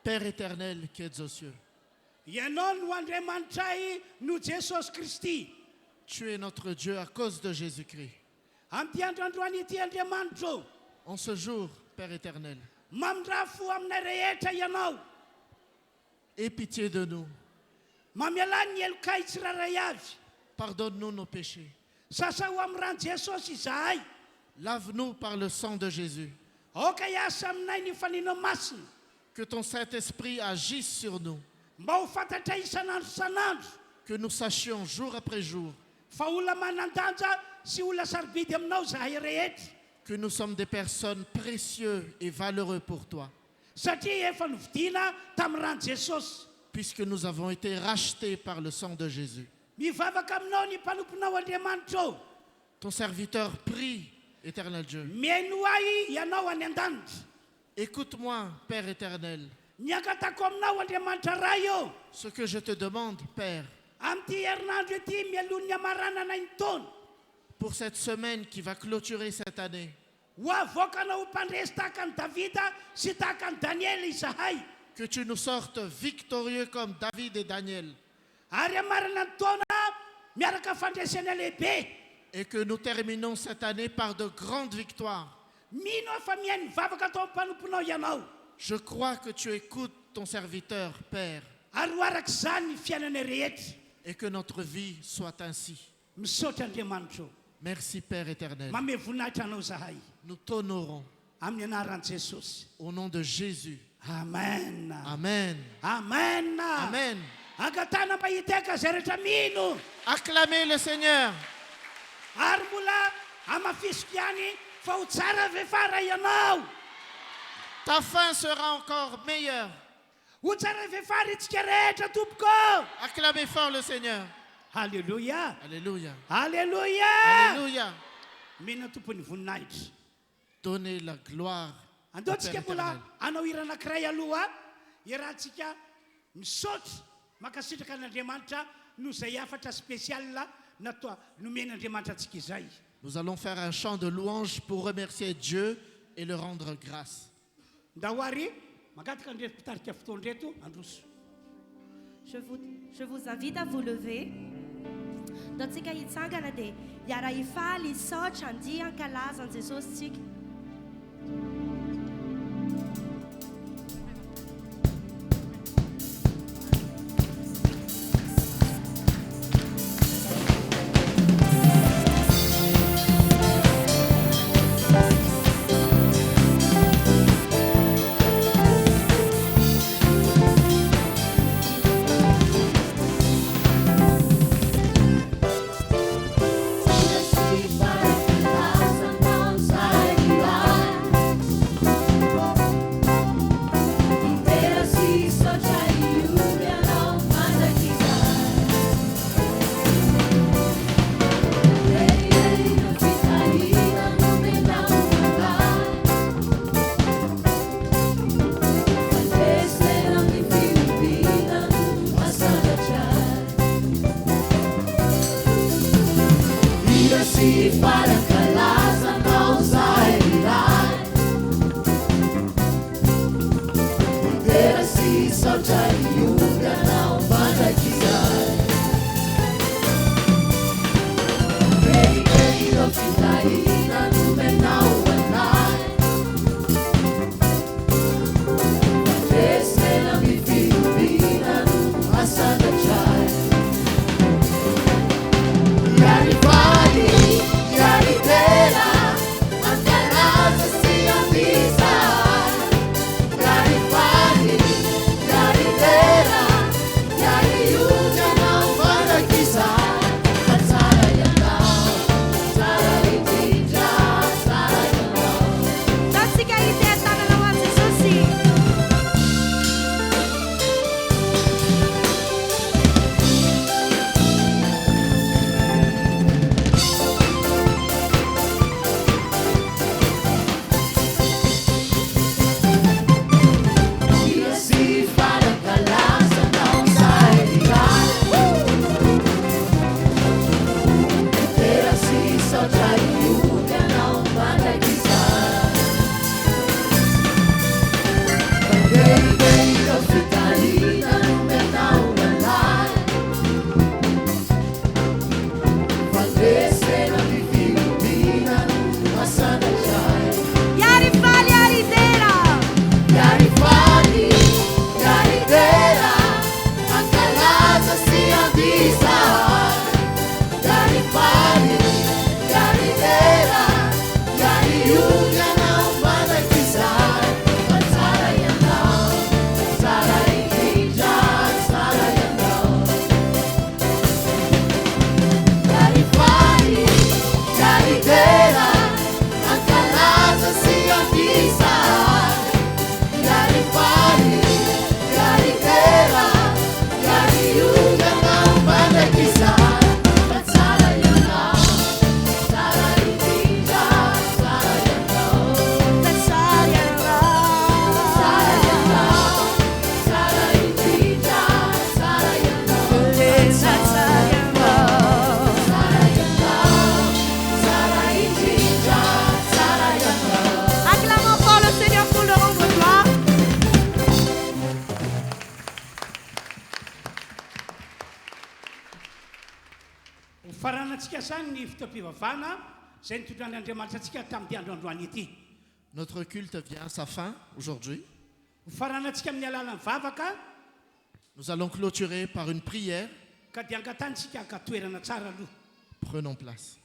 Père éternel qui êtes aux cieux, Ianao no Andriamanitray no Jesosy Kristy. tu es notre Dieu à cause de Jésus-Christ. Amin'ity androandroany ity Andriamanitro, En ce jour, Père éternel, mamindra fo aminay rehetra ianao. aie pitié de nous. Mamiala ny elokay tsiraray avy. Pardonne-nous nos péchés. Sasa ho amin'ny rano Jesosy izahay. Lave-nous par le sang de Jésus. Aoka hiasa aminay ny fanino masina. Que ton Saint-Esprit agisse sur nous. Mba ho fantatra isan'andro isan'andro. Que nous sachions jour après jour Fa olona manandanja sy olona sarobidy aminao zahay rehetra. que nous sommes des personnes précieuses et valeureux pour toi. Satria efa novidiana tamin'ny rano Jesosy. Puisque nous avons été rachetés par le sang de Jésus. Mivavaka aminao ny mpanomponao Andriamanitra. Ton serviteur prie, éternel Dieu. Mihaino ahy ianao any an-danitra. Écoute-moi, Père éternel. Niakatako aminao Andriamanitra ray io. Ce que je te demande, Père, amin'ity herinandro ity mialon'ny amaranana ny taona pour cette semaine qui va clôturer cette année. ho avoakana ho mpandresy tahaka ny davida sy tahaka ny daniela izahay Que tu nous sortes victorieux comme David et Daniel. ary amarana ny taona miaraka fandresana lehibe Et que nous terminons cette année par de grandes victoires. mino afa mihainy mivavaka atao mpanomponao ianao Je crois que tu écoutes ton serviteur, Père, ary ho arak'izany ny fiainana rehetra et que notre vie soit ainsi. misaotra andriamanitra Merci, Père éternel. mame voninahitra anao zahay Nous t'honorons amin'ny anaran'i jesosy au nom de Jésus. amen Amen. amen Amen. angatana mba hiteka zay rehetra mino Acclamez le Seigneur. ary mbola amafisiko ihany fa ho tsara vefara ianao Ta fin sera encore meilleure. ho tsara vefara itsika rehetra tompoko Acclamez fort le Seigneur. halleloia Alléluia. halleloia Alléluia. mino tompony voninahitra Donnez la gloire au andeontsika Père mbola éternel. anao hira anankiray aloha irahantsika misaotra makasitraka an'andriamanitra no zay afatra spécial natao nomen'andriamanitra antsika izay Nous allons faire un chant de louange pour remercier Dieu et le rendre grâce. ndahoary mangataka andreto mpitarika fotoandreto androso Je vous invite à vous lever. Dotsika hitsangana de hiara hifaly hisaotra andia ankalaza an Jesosy tsika. Yari antsika zany ny fotoam-pivavahana izay nitondran'Andriamanitra antsika tamin'ity androandroany ity. Notre culte vient à sa fin aujourd'hui. Ho faranantsika amin'ny alalan'ny vavaka Nous allons clôturer par une prière. ka dia angatantsika ka toerana tsara aloha. Prenons place.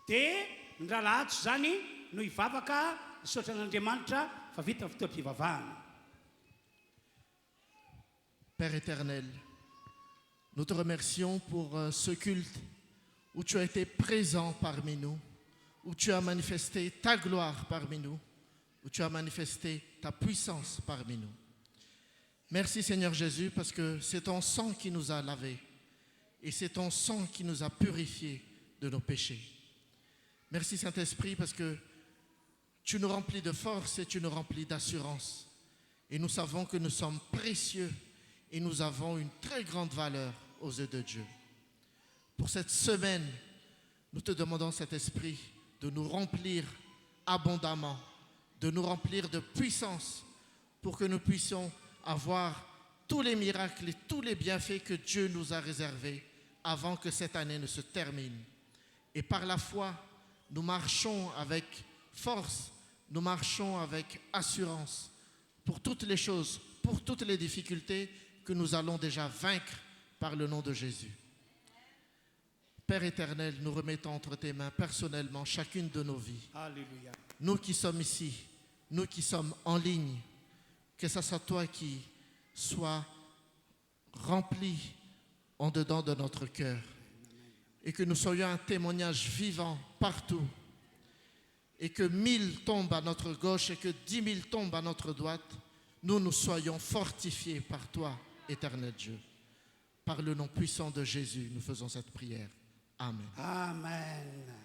Dia ny rahalahatso zany no hivavaka misaotra an'Andriamanitra fa vita fotoam-pivavahana. Père éternel, nous te remercions pour ce culte où tu as été présent parmi nous, où tu as manifesté ta gloire parmi nous, où tu as manifesté ta puissance parmi nous. Merci Seigneur Jésus parce que c'est ton sang qui nous a lavés et c'est ton sang qui nous a purifiés de nos péchés. Merci Saint-Esprit parce que tu nous remplis de force et tu nous remplis d'assurance. Et nous savons que nous sommes précieux et nous avons une très grande valeur aux yeux de Dieu. Pour cette semaine, nous te demandons, Saint-Esprit, de nous remplir abondamment, de nous remplir de puissance pour que nous puissions avoir tous les miracles et tous les bienfaits que Dieu nous a réservés avant que cette année ne se termine. Et par la foi, nous marchons avec force, nous marchons avec assurance pour toutes les choses, pour toutes les difficultés que nous allons déjà vaincre par le nom de Jésus. Père éternel, nous remettons entre tes mains personnellement chacune de nos vies. Alléluia. Nous qui sommes ici, nous qui sommes en ligne, que ce soit toi qui sois rempli en dedans de notre cœur et que nous soyons un témoignage vivant partout et que 1000 tombent à notre gauche et que 10 000 tombent à notre droite, nous soyons fortifiés par toi, éternel Dieu. Par le nom puissant de Jésus, nous faisons cette prière. Amen. Amen.